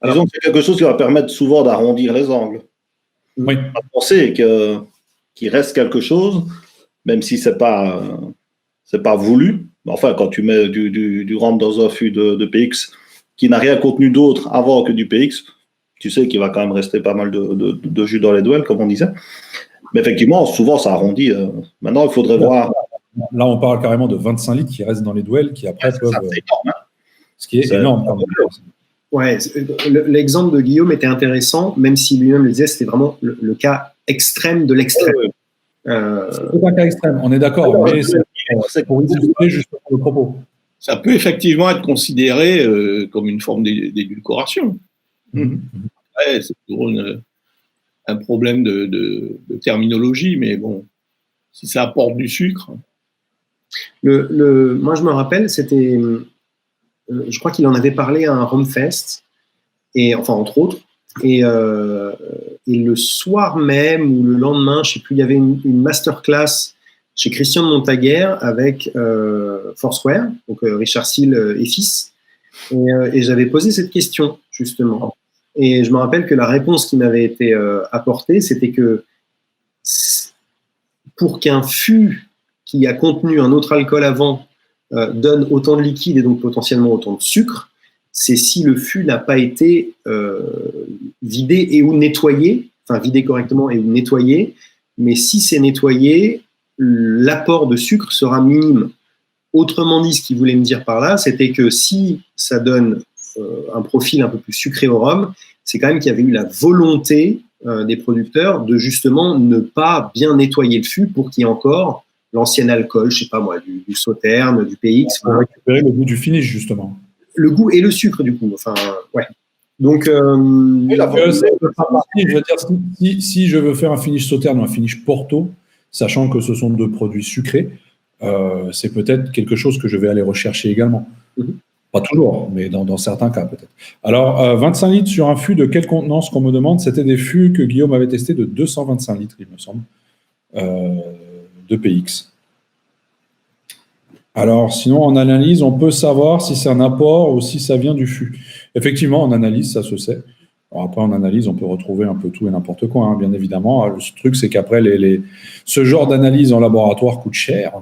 Disons que c'est quelque chose qui va permettre souvent d'arrondir les angles. Oui. À penser qu'il reste quelque chose, même si c'est pas voulu. Enfin, quand tu mets du rhum dans un fût de PX qui n'a rien contenu d'autre avant que du PX, tu sais qu'il va quand même rester pas mal de jus dans les douelles, comme on disait. Mais effectivement, souvent, ça arrondit. Maintenant, il faudrait voir. Là, on parle carrément de 25 litres qui restent dans les douelles, qui après peuvent. C'est énorme, hein. Ce qui est énorme. Quand même. Ouais, l'exemple de Guillaume était intéressant, même si lui-même le disait, c'était vraiment le cas extrême de l'extrême. C'est pas un cas extrême, on est d'accord, mais c'est pour illustrer justement le propos. Ça peut effectivement être considéré comme une forme d'édulcoration. Ouais, c'est toujours un problème de terminologie, mais bon, si ça apporte du sucre. Moi, je me rappelle, c'était. Je crois qu'il en avait parlé à un Rumfest, enfin entre autres, et le soir même ou le lendemain, je ne sais plus, il y avait une masterclass chez Christian de Montaguer avec Foursquare, donc Richard Seale et fils, et j'avais posé cette question justement. Et je me rappelle que la réponse qui m'avait été apportée, c'était que pour qu'un fût qui a contenu un autre alcool avant donne autant de liquide et donc potentiellement autant de sucre, c'est si le fût n'a pas été vidé et ou nettoyé, enfin vidé correctement et ou nettoyé, mais si c'est nettoyé, l'apport de sucre sera minime. Autrement dit, ce qu'il voulait me dire par là, c'était que si ça donne un profil un peu plus sucré au rhum, c'est quand même qu'il y avait eu la volonté des producteurs de justement ne pas bien nettoyer le fût pour qu'il y ait encore l'ancien alcool, je sais pas moi, du Sauterne, du PX. Pour récupérer le goût du finish, justement. Le goût et le sucre, du coup. Enfin, ouais. Donc, je veux dire, si je veux faire un finish Sauterne ou un finish Porto, sachant que ce sont deux produits sucrés, c'est peut-être quelque chose que je vais aller rechercher également. Pas toujours, mais dans certains cas peut-être. Alors, 25 litres sur un fût de quelle contenance qu'on me demande? C'était des fûts que Guillaume avait testés de 225 litres, il me semble, de PX. Alors, sinon, en analyse, on peut savoir si c'est un apport ou si ça vient du fût. Effectivement, en analyse, ça se sait. Alors après, en analyse, on peut retrouver un peu tout et n'importe quoi, hein, bien évidemment. Le truc, c'est qu'après, ce genre d'analyse en laboratoire coûte cher.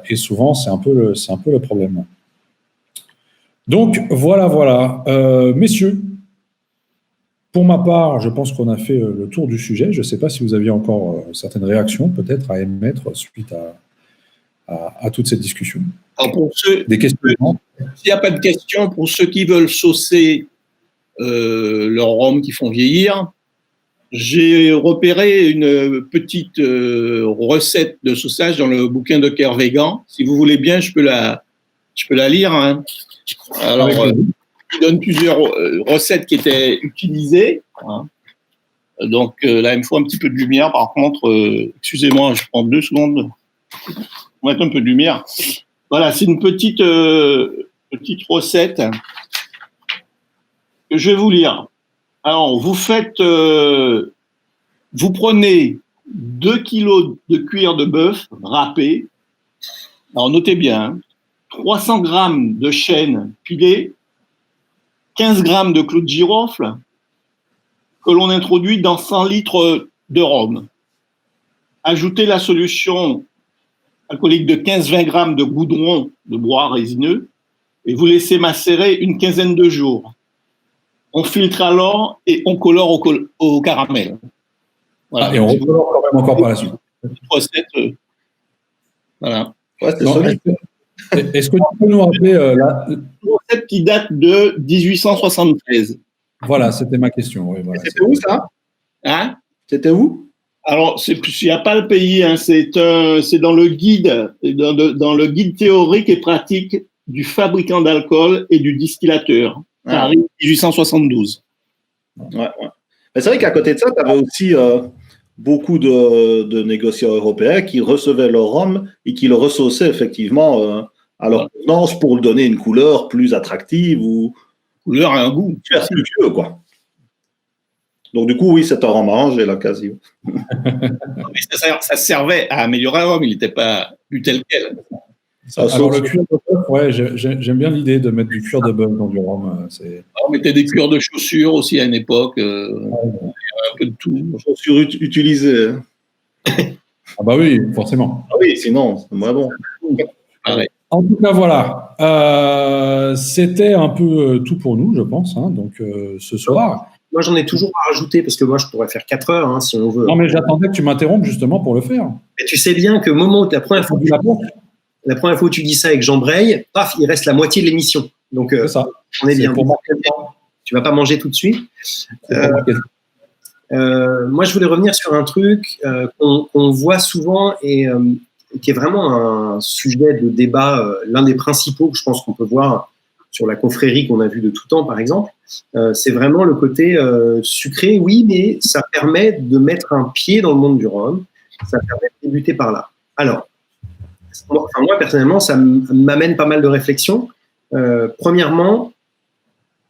Et souvent, c'est un peu le problème. Donc, voilà. Messieurs, pour ma part, je pense qu'on a fait le tour du sujet. Je ne sais pas si vous aviez encore certaines réactions, peut-être, à émettre suite à toute cette discussion. Alors pour ceux, des questions? S'il n'y a pas de questions, pour ceux qui veulent saucer leurs rhums qui font vieillir, j'ai repéré une petite recette de sauçage dans le bouquin de Kervégan. Si vous voulez bien, je peux la lire. Hein. Alors, il donne plusieurs recettes qui étaient utilisées. Hein. Donc là, il me faut un petit peu de lumière. Par contre, excusez-moi, je prends 2 secondes. On va mettre un peu de lumière. Voilà, c'est une petite recette que je vais vous lire. Alors, vous prenez 2 kilos de cuir de bœuf râpé. Alors, notez bien, hein, 300 grammes de chêne pilé, 15 grammes de clous de girofle que l'on introduit dans 100 litres de rhum. Ajoutez la solution alcoolique de 15-20 grammes de goudron de bois résineux et vous laissez macérer une quinzaine de jours. On filtre alors et on colore au caramel. Voilà. Et on recolore quand même encore par la suite. Recette, voilà. Ouais, c'est solide. Est-ce que tu peux nous rappeler Une recette qui date de 1873. Voilà, c'était ma question. Oui, voilà. C'était où ça? Hein? C'était où? Alors, il n'y a pas le pays, hein, c'est dans le guide, dans le guide théorique et pratique du fabricant d'alcool et du distillateur. Paris, 1872. Ouais. Mais c'est vrai qu'à côté de ça, tu avais aussi beaucoup de négociants européens qui recevaient leur rhum et qui le ressauçaient effectivement à leur contenance pour lui donner une couleur plus attractive ou couleur et un goût. Vertueux, quoi. Donc, du coup, oui, c'est un rhum arrangé, là, quasi. Ça servait à améliorer un rhum, il n'était pas du tel quel. Alors, le cuir de bœuf, ouais, j'aime bien l'idée de mettre du cuir de bœuf dans du rhum. On mettait des cuirs de chaussures aussi à une époque, un peu de tout. Chaussures utilisées. Ah bah oui, forcément. Ah oui, sinon, c'est moins bon. Pareil. En tout cas, voilà. C'était un peu tout pour nous, je pense, hein, donc ce soir. Moi, j'en ai toujours à rajouter parce que moi, je pourrais faire 4 heures hein, si on veut. Non, mais j'attendais que tu m'interrompes justement pour le faire. Mais tu sais bien que la première fois où tu dis ça avec Jean Breil, paf, il reste la moitié de l'émission. Donc, ça. On est bien. Pour tu vas pas manger tout de suite. Moi, je voulais revenir sur un truc qu'on voit souvent et qui est vraiment un sujet de débat, l'un des principaux que je pense qu'on peut voir sur la confrérie qu'on a vue de tout temps, par exemple. C'est vraiment le côté sucré, oui, mais ça permet de mettre un pied dans le monde du rhum. Ça permet de débuter par là. Alors, moi, personnellement, ça m'amène pas mal de réflexions. Premièrement,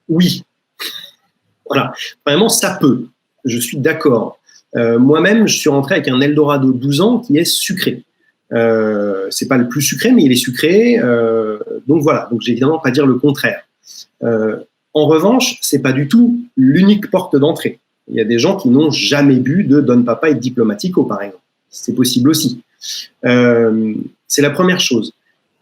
oui. Voilà. Premièrement, ça peut. Je suis d'accord. Moi-même, je suis rentré avec un Eldorado 12 ans qui est sucré. C'est pas le plus sucré, mais il est sucré. Donc voilà. Donc, j'ai évidemment pas dire le contraire. En revanche, c'est pas du tout l'unique porte d'entrée. Il y a des gens qui n'ont jamais bu de Don Papa et de Diplomatico, par exemple. C'est possible aussi. C'est la première chose.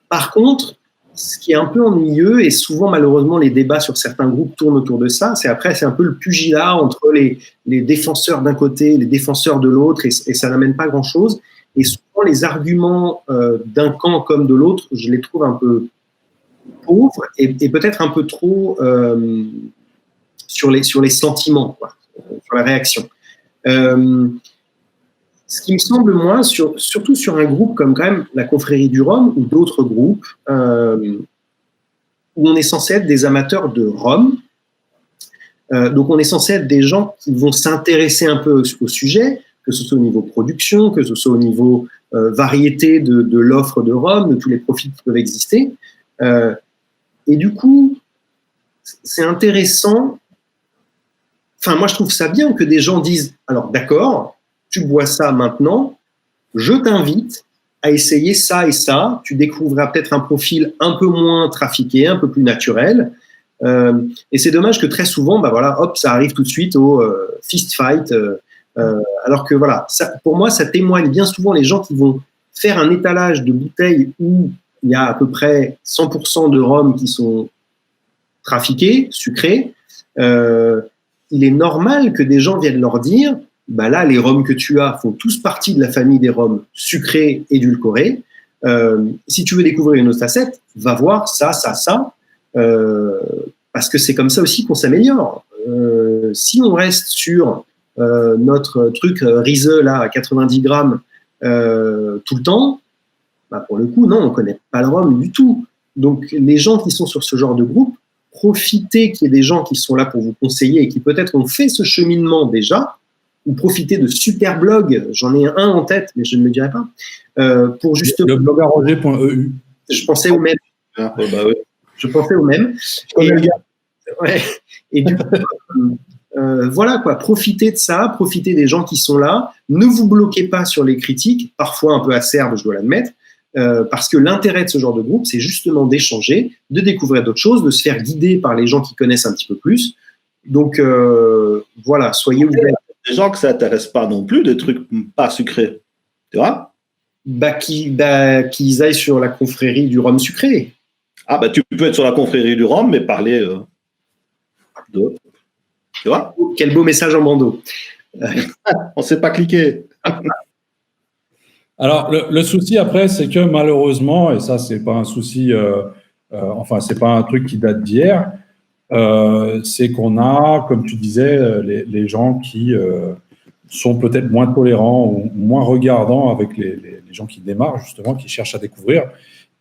Par contre, ce qui est un peu ennuyeux, et souvent, malheureusement, les débats sur certains groupes tournent autour de ça, c'est un peu le pugilat entre les défenseurs d'un côté, les défenseurs de l'autre, et ça n'amène pas grand-chose. Et souvent, les arguments d'un camp comme de l'autre, je les trouve un peu pauvre et peut-être un peu trop sur les sentiments, quoi, sur la réaction. Ce qui me semble, moi, surtout sur un groupe comme quand même la Confrérie du Rhum ou d'autres groupes où on est censé être des amateurs de rhum, donc on est censé être des gens qui vont s'intéresser un peu au sujet, que ce soit au niveau production, que ce soit au niveau variété de l'offre de rhum, de tous les profils qui peuvent exister. Et du coup, c'est intéressant. Enfin, moi, je trouve ça bien que des gens disent, alors d'accord, tu bois ça maintenant, je t'invite à essayer ça et ça, tu découvriras peut-être un profil un peu moins trafiqué, un peu plus naturel. Et c'est dommage que très souvent, bah voilà, hop, ça arrive tout de suite au fist fight. Alors que voilà, ça, pour moi, ça témoigne bien souvent les gens qui vont faire un étalage de bouteilles où il y a à peu près 100% de rhum qui sont trafiqués, sucrés. Il est normal que des gens viennent leur dire, bah là, les rhums que tu as font tous partie de la famille des rhums sucrés, édulcorés. Si tu veux découvrir une autre facette, va voir ça, ça, ça. Parce que c'est comme ça aussi qu'on s'améliore. Si on reste sur notre truc Riese là à 90 grammes tout le temps, bah pour le coup, non, on connaît pas le rhum du tout. Donc, les gens qui sont sur ce genre de groupe, profitez qu'il y ait des gens qui sont là pour vous conseiller et qui peut-être ont fait ce cheminement déjà, ou profitez de super blogs, j'en ai un en tête, mais je ne le dirai pas, pour justement… Le blog arrangé.eu. Je pensais au même. Ah, bah oui. Je pensais au même. Ouais. Et du coup, voilà quoi, profitez de ça, profitez des gens qui sont là, ne vous bloquez pas sur les critiques, parfois un peu acerbes, je dois l'admettre, parce que l'intérêt de ce genre de groupe, c'est justement d'échanger, de découvrir d'autres choses, de se faire guider par les gens qui connaissent un petit peu plus. Donc voilà, soyez ouverts. Des gens que ça n'intéresse pas non plus, des trucs pas sucrés, tu vois? Qu'ils aillent sur la confrérie du rhum sucré. Ah, bah tu peux être sur la confrérie du rhum, mais parler de… Tu vois? Quel beau message en bandeau. On ne sait pas cliquer. Alors, le souci après, c'est que malheureusement, et ça, c'est pas un souci, enfin, c'est pas un truc qui date d'hier, c'est qu'on a, comme tu disais, les gens qui sont peut-être moins tolérants ou moins regardants avec les gens qui démarrent, justement, qui cherchent à découvrir,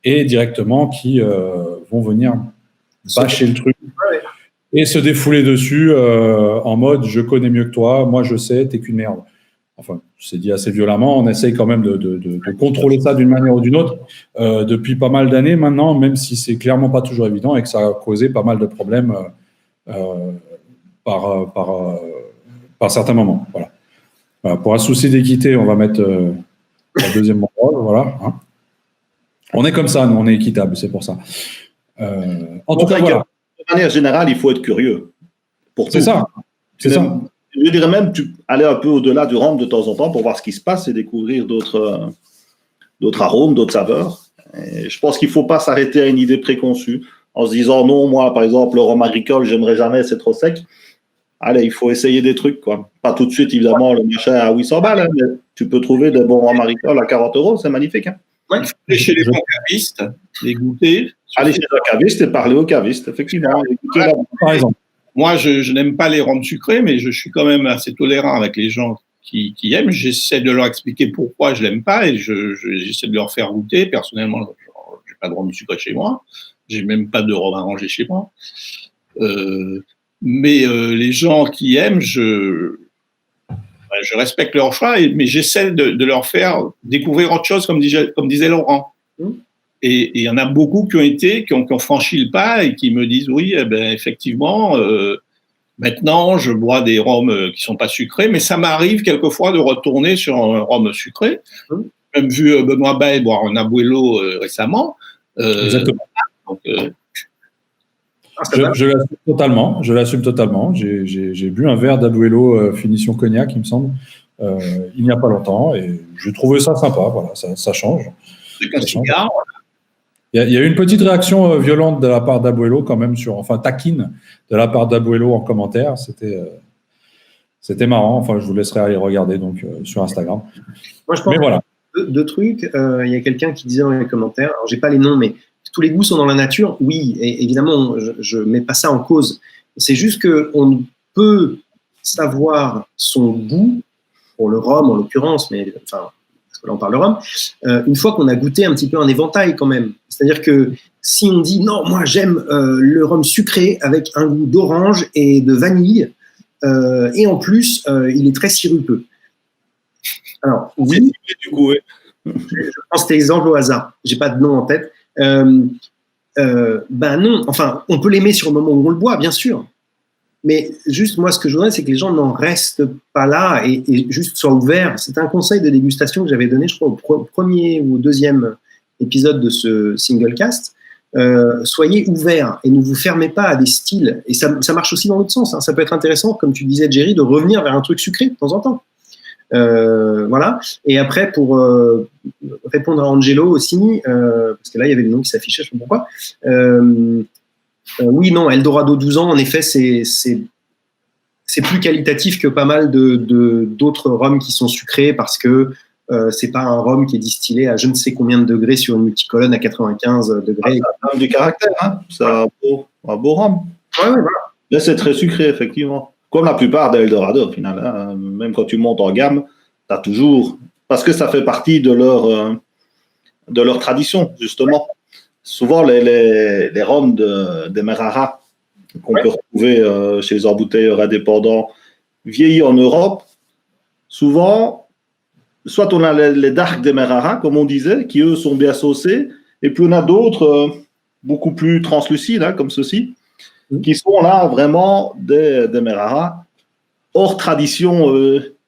et directement qui vont venir bâcher le truc et se défouler dessus en mode « je connais mieux que toi, moi je sais, t'es qu'une merde ». Enfin, c'est dit assez violemment, on essaye quand même de contrôler ça d'une manière ou d'une autre depuis pas mal d'années maintenant, même si c'est clairement pas toujours évident et que ça a causé pas mal de problèmes par certains moments. Voilà. Voilà. Pour un souci d'équité, on va mettre la deuxième banderole, voilà. Hein. On est comme ça, nous, on est équitable, c'est pour ça. En tout cas, voilà. De manière générale, il faut être curieux. C'est ça. C'est ça. Je dirais même aller un peu au-delà du rhum de temps en temps pour voir ce qui se passe et découvrir d'autres arômes, d'autres saveurs. Et je pense qu'il ne faut pas s'arrêter à une idée préconçue en se disant non, moi, par exemple, le rhum agricole, j'aimerais jamais, c'est trop sec. Allez, il faut essayer des trucs, quoi. Pas tout de suite, évidemment, le machin à 800 balles, hein, mais tu peux trouver des bons rhum agricoles à 40 €, c'est magnifique. Hein. Ouais, il faut aller chez les bons cavistes, les goûter. Aller chez un caviste et parler au caviste, effectivement. Ouais, par exemple. Moi, je n'aime pas les rhums sucrés, mais je suis quand même assez tolérant avec les gens qui aiment. J'essaie de leur expliquer pourquoi je l'aime pas et j'essaie de leur faire goûter. Personnellement, j'ai pas de rhum sucré chez moi. J'ai même pas de rhum arrangé chez moi. Mais les gens qui aiment, je respecte leur choix, mais j'essaie de leur faire découvrir autre chose, comme disait Laurent. Et il y en a beaucoup qui ont franchi le pas et qui me disent oui, eh ben, effectivement, maintenant je bois des rhums qui sont pas sucrés, mais ça m'arrive quelquefois de retourner sur un rhum sucré. J'ai même vu Benoît Baye boire un Abuelo récemment. Exactement. Donc, je l'assume totalement. J'ai bu un verre d'Abuelo finition cognac, il me semble, il n'y a pas longtemps, et j'ai trouvé ça sympa. Voilà, ça change. C'est qu'un cigare. Il y a eu une petite réaction violente de la part d'Abuelo quand même taquine de la part d'Abuelo en commentaire. C'était marrant. Enfin, je vous laisserai aller regarder donc sur Instagram. Moi, je pense mais voilà. Deux trucs. Il y a quelqu'un qui disait dans les commentaires, alors j'ai pas les noms, mais tous les goûts sont dans la nature. Oui, et évidemment, je mets pas ça en cause. C'est juste qu'on peut savoir son goût, pour le rhum en l'occurrence, mais enfin, parce que là on parle de rhum, une fois qu'on a goûté un petit peu un éventail quand même. C'est-à-dire que si on dit non, moi j'aime le rhum sucré avec un goût d'orange et de vanille, et en plus il est très sirupeux. Alors oui, du coup, ouais. je prends cet exemple au hasard, j'ai pas de nom en tête. Ben non, enfin on peut l'aimer sur le moment où on le boit, bien sûr. Mais juste, moi, ce que je voudrais, c'est que les gens n'en restent pas là et juste soient ouverts. C'est un conseil de dégustation que j'avais donné, je crois, au premier ou au deuxième épisode de ce single cast. Soyez ouverts et ne vous fermez pas à des styles. Et ça marche aussi dans l'autre sens. Hein. Ça peut être intéressant, comme tu disais, Jerry, de revenir vers un truc sucré de temps en temps. Voilà. Et après, pour répondre à Angelo aussi, parce que là, il y avait le nom qui s'affichait, je ne sais pas pourquoi. Oui, non, Eldorado 12 ans, en effet, c'est plus qualitatif que pas mal d'autres rhums qui sont sucrés parce que c'est pas un rhum qui est distillé à je ne sais combien de degrés sur une multicolonne à 95 degrés. Ça a du caractère, hein. C'est un beau rhum. Ouais, voilà. Mais c'est très sucré, effectivement. Comme la plupart des Eldorado, au final. Hein. Même quand tu montes en gamme, tu as toujours. Parce que ça fait partie de leur tradition, justement. Souvent, les rhums de Demerara qu'on peut retrouver chez les embouteilleurs indépendants vieillis en Europe, souvent, soit on a les dark Demerara, comme on disait, qui eux sont bien saucés, et puis on a d'autres beaucoup plus translucides, hein, comme ceux-ci, qui sont là vraiment des Demerara hors tradition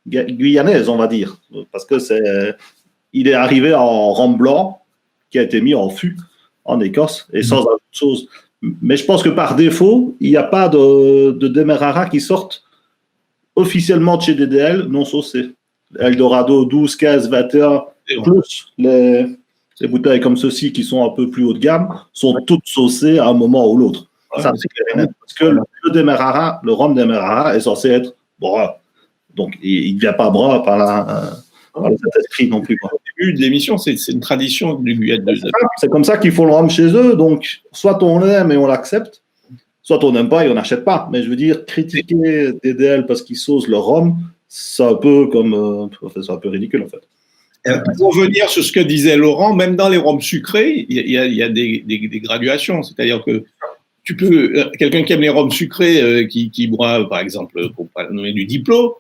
guyanaise, on va dire, parce que il est arrivé en rhum blanc qui a été mis en fût en Écosse et sans autre chose. Mais je pense que par défaut, il n'y a pas de Demerara qui sortent officiellement de chez DDL non saucés. Eldorado 12, 15, 21, plus les bouteilles comme ceci qui sont un peu plus haut de gamme, sont toutes saucées à un moment ou l'autre. Ça, c'est clair et net. Parce que le Demerara, le rhum Demerara est censé être brun. Donc, il ne devient pas brun par le Saint-Esprit non plus. Au début de l'émission, c'est une tradition du Guyane. C'est comme ça qu'ils font le rhum chez eux. Donc, soit on l'aime et on l'accepte, soit on n'aime pas et on n'achète pas. Mais je veux dire, critiquer DDL parce qu'ils saucent le rhum, c'est un peu comme. C'est un peu ridicule, en fait. Pour revenir sur ce que disait Laurent, même dans les rhums sucrés, il y a des graduations. C'est-à-dire que tu peux. Quelqu'un qui aime les rhums sucrés, qui boit, par exemple, pour pas nommer du Diplo,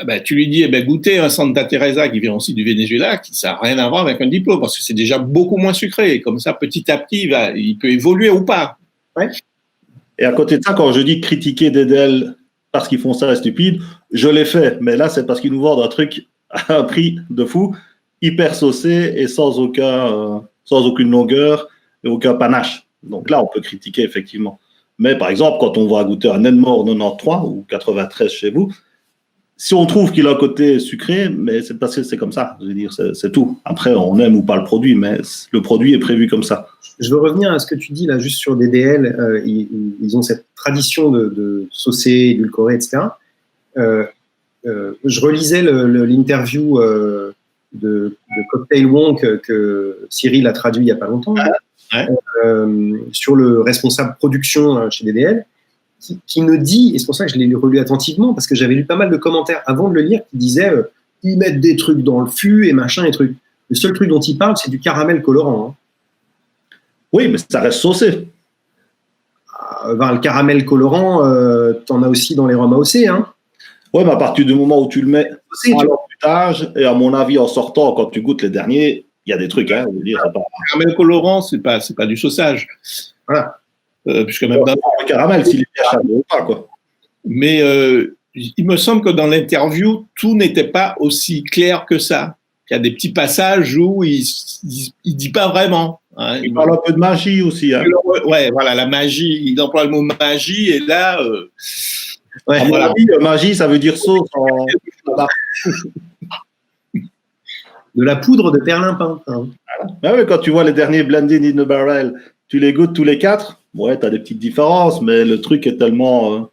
ben, tu lui dis, goûtez un Santa Teresa qui vient aussi du Venezuela, ça n'a rien à voir avec un Diplo, parce que c'est déjà beaucoup moins sucré. Et comme ça, petit à petit, il peut évoluer ou pas. Ouais. Et à côté de ça, quand je dis critiquer DDL parce qu'ils font ça stupide, je l'ai fait. Mais là, c'est parce qu'ils nous vendent un truc à un prix de fou, hyper saucé et sans aucune longueur et aucun panache. Donc là, on peut critiquer, effectivement. Mais par exemple, quand on va goûter un Enmore 93 ou 93 chez vous, si on trouve qu'il a un côté sucré, mais c'est parce que c'est comme ça. Je veux dire, c'est tout. Après, on aime ou pas le produit, mais le produit est prévu comme ça. Je veux revenir à ce que tu dis là, juste sur DDL. Ils ont cette tradition de saucer, édulcorer, etc. Je relisais l'interview de Cocktail Wonk que Cyril a traduit il n'y a pas longtemps, sur le responsable production chez DDL. Qui me dit, et c'est pour ça que je l'ai relu attentivement, parce que j'avais lu pas mal de commentaires avant de le lire qui disaient ils mettent des trucs dans le fût et machin et trucs. Le seul truc dont ils parlent, c'est du caramel colorant. Hein. Oui, mais ça reste saucé. Le caramel colorant, t'en as aussi dans les rhums AOC. Hein. Oui, mais à partir du moment où tu le mets à l'emboutage, et à mon avis, en sortant, quand tu goûtes les derniers, il y a des trucs. Hein, je veux dire, le caramel colorant, c'est pas du sauçage. Voilà. Puisque même dans le caramel, s'il est bien charbonné ou pas, quoi. Mais il me semble que dans l'interview, tout n'était pas aussi clair que ça. Il y a des petits passages où il dit pas vraiment. Hein. Il parle un peu de magie aussi. Hein. Ouais, voilà, la magie. Il emploie le mot magie et là. À mon avis, magie, ça veut dire sauce. De la poudre de perlimpin. Hein. Voilà. Mais quand tu vois les derniers blended in the barrel, tu les goûtes tous les 4. Ouais, tu as des petites différences, mais le truc est tellement.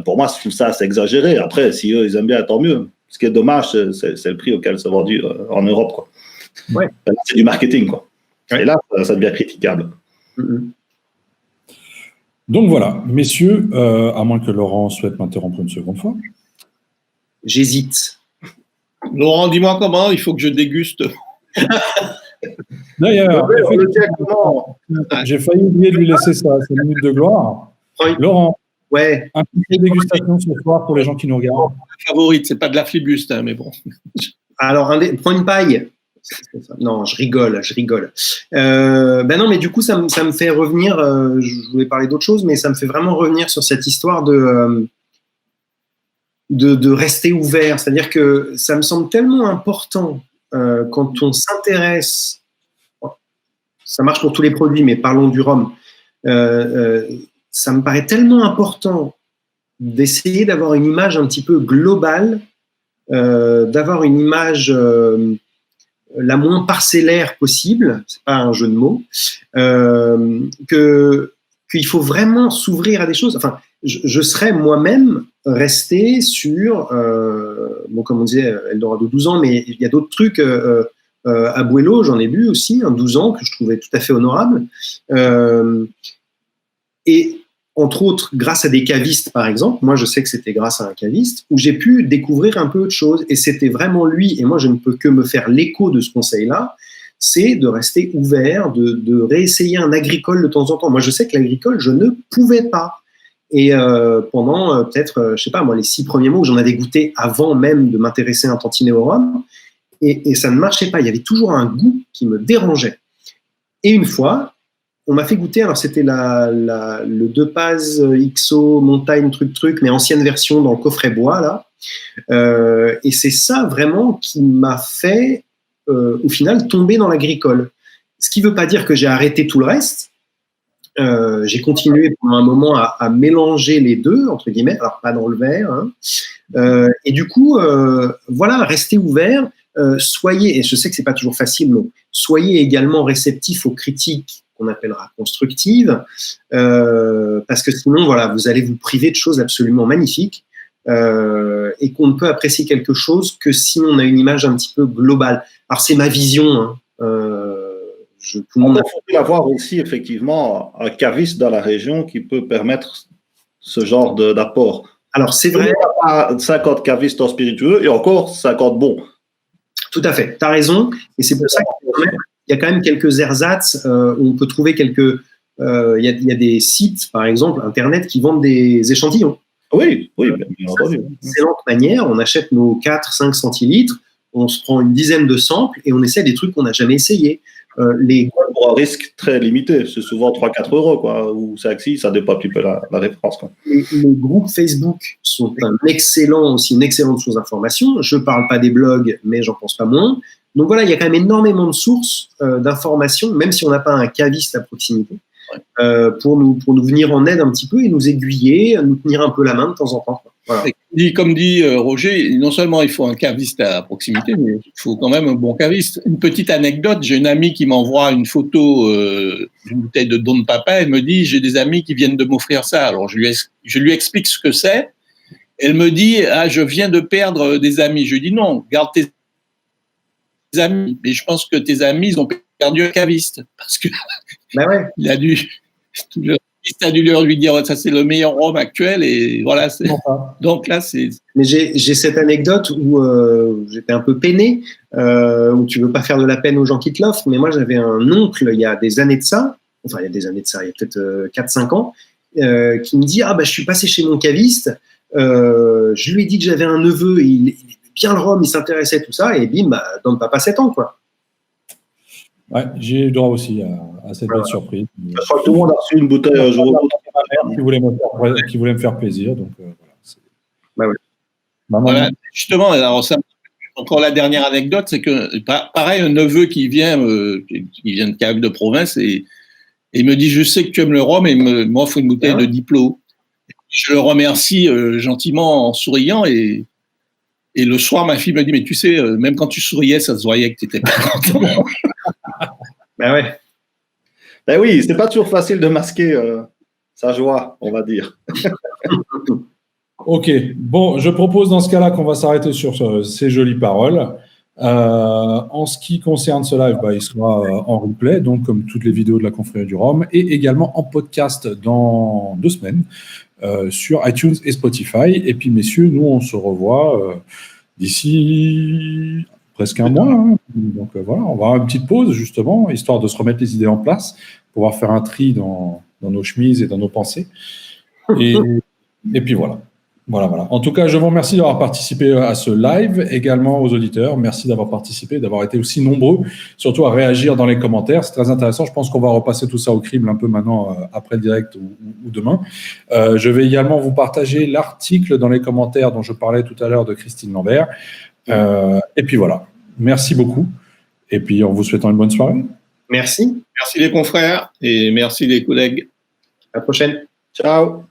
Pour moi, je trouve ça assez exagéré. Après, si eux, ils aiment bien, tant mieux. Ce qui est dommage, c'est le prix auquel c'est vendu en Europe. Quoi. Ouais. C'est du marketing. Quoi. Et là, ça devient critiquable. Donc voilà, messieurs, à moins que Laurent souhaite m'interrompre une seconde fois. J'hésite. Laurent, dis-moi comment, il faut que je déguste. D'ailleurs, j'ai failli oublier de lui laisser sa minute de gloire. Oui. Laurent, Ouais. un petit peu de dégustation ce soir pour les gens qui nous regardent. Favorite, c'est pas de la flibuste, hein, mais bon. Alors, prends une paille. Non, je rigole. Ben non, mais du coup, ça me fait revenir. Je voulais parler d'autre chose, mais ça me fait vraiment revenir sur cette histoire de rester ouvert. C'est-à-dire que ça me semble tellement important quand on s'intéresse. Ça marche pour tous les produits, mais parlons du rhum. Ça me paraît tellement important d'essayer d'avoir une image un petit peu globale, d'avoir une image la moins parcellaire possible, c'est pas un jeu de mots, qu'il faut vraiment s'ouvrir à des choses. Enfin, je serais moi-même resté sur, comme on disait, Eldorado 12 ans, mais il y a d'autres trucs. Abuelo, j'en ai bu aussi, 12 ans, que je trouvais tout à fait honorable. Et entre autres, grâce à des cavistes, par exemple, moi je sais que c'était grâce à un caviste, où j'ai pu découvrir un peu de choses. Et c'était vraiment lui, et moi je ne peux que me faire l'écho de ce conseil-là, c'est de rester ouvert, de réessayer un agricole de temps en temps. Moi je sais que l'agricole, je ne pouvais pas. Et pendant peut-être, je sais pas moi, les 6 premiers mois où j'en avais goûté avant même de m'intéresser un tantinet au rhum, et ça ne marchait pas. Il y avait toujours un goût qui me dérangeait. Et une fois, on m'a fait goûter, alors c'était le De Paz XO Montagne truc, mais ancienne version dans le coffret bois, là. Et c'est ça vraiment qui m'a fait, au final, tomber dans l'agricole. Ce qui ne veut pas dire que j'ai arrêté tout le reste. J'ai continué pendant un moment à mélanger les deux, entre guillemets, alors pas dans le verre. Hein. Et du coup, voilà, restez ouvert. Soyez, et je sais que c'est pas toujours facile, mais soyez également réceptifs aux critiques qu'on appellera constructives, parce que sinon, voilà, vous allez vous priver de choses absolument magnifiques, et qu'on ne peut apprécier quelque chose que si on a une image un petit peu globale. Alors c'est ma vision. Hein. Tout le monde il faut avoir aussi effectivement un caviste dans la région qui peut permettre ce genre d'apport. Alors c'est vrai. Il y a 50 cavistes en spiritueux et encore 50 bons. Tout à fait, tu as raison. Et c'est pour ça qu'il y a quand même quelques ersatz où on peut trouver quelques. Il y a des sites, par exemple, Internet, qui vendent des échantillons. Oui, bien entendu. C'est une excellente manière. On achète nos 4-5 centilitres, on se prend une dizaine de samples et on essaie des trucs qu'on n'a jamais essayés. Pour un risque très limité, c'est souvent 3-4 euros, quoi, ou 5-6, ça dépend un petit peu la référence. Quoi. Les groupes Facebook sont une excellente source d'information. Je ne parle pas des blogs, mais j'en pense pas moins. Donc voilà, il y a quand même énormément de sources d'informations, même si on n'a pas un caviste à proximité, pour nous venir en aide un petit peu et nous aiguiller, nous tenir un peu la main de temps en temps. Voilà. Comme dit Roger, non seulement il faut un caviste à proximité, mais il faut quand même un bon caviste. Une petite anecdote, j'ai une amie qui m'envoie une photo d'une bouteille de Don Papa, elle me dit, j'ai des amis qui viennent de m'offrir ça. Alors je lui explique ce que c'est. Elle me dit, je viens de perdre des amis. Je lui dis, non, garde tes amis. Mais je pense que tes amis, ils ont perdu un caviste. Parce que il a dû leur lui dire, ça c'est le meilleur rhum actuel. Et voilà. Donc là, c'est. Mais j'ai cette anecdote où j'étais un peu peiné, où tu veux pas faire de la peine aux gens qui te l'offrent. Mais moi, j'avais un oncle, il y a des années de ça, il y a peut-être 4-5 ans, qui me dit, je suis passé chez mon caviste, je lui ai dit que j'avais un neveu, il aimait bien le rhum, il s'intéressait, tout ça, et bim, Don Papa 7 ans, quoi. Ouais, j'ai eu droit aussi à cette belle surprise. Je crois que tout le monde a reçu une bouteille un jour ou l'autre. Qui voulait me faire plaisir. Donc, voilà. Voilà, justement, alors encore la dernière anecdote, c'est que pareil, un neveu qui vient de Cave de province et il me dit, je sais que tu aimes le rhum et m'offre une bouteille de Diplo. Je le remercie gentiment en souriant et le soir, ma fille me dit, mais tu sais, même quand tu souriais, ça se voyait que tu n'étais pas content. Ben oui, c'est pas toujours facile de masquer sa joie, on va dire. Ok, bon, je propose dans ce cas-là qu'on va s'arrêter sur ces jolies paroles. En ce qui concerne ce live, il sera en replay, donc comme toutes les vidéos de la confrérie du Rhum, et également en podcast dans 2 semaines sur iTunes et Spotify. Et puis, messieurs, nous, on se revoit d'ici presque un mois. Hein. Donc voilà, on va avoir une petite pause, justement, histoire de se remettre les idées en place, pouvoir faire un tri dans nos chemises et dans nos pensées. Et puis voilà. Voilà. En tout cas, je vous remercie d'avoir participé à ce live, également aux auditeurs. Merci d'avoir participé, d'avoir été aussi nombreux, surtout à réagir dans les commentaires. C'est très intéressant. Je pense qu'on va repasser tout ça au crible un peu maintenant, après le direct ou demain. Je vais également vous partager l'article dans les commentaires dont je parlais tout à l'heure de Christine Lambert. Et puis voilà. Merci beaucoup. Et puis, en vous souhaitant une bonne soirée. Merci. Merci les confrères et merci les collègues. À la prochaine. Ciao.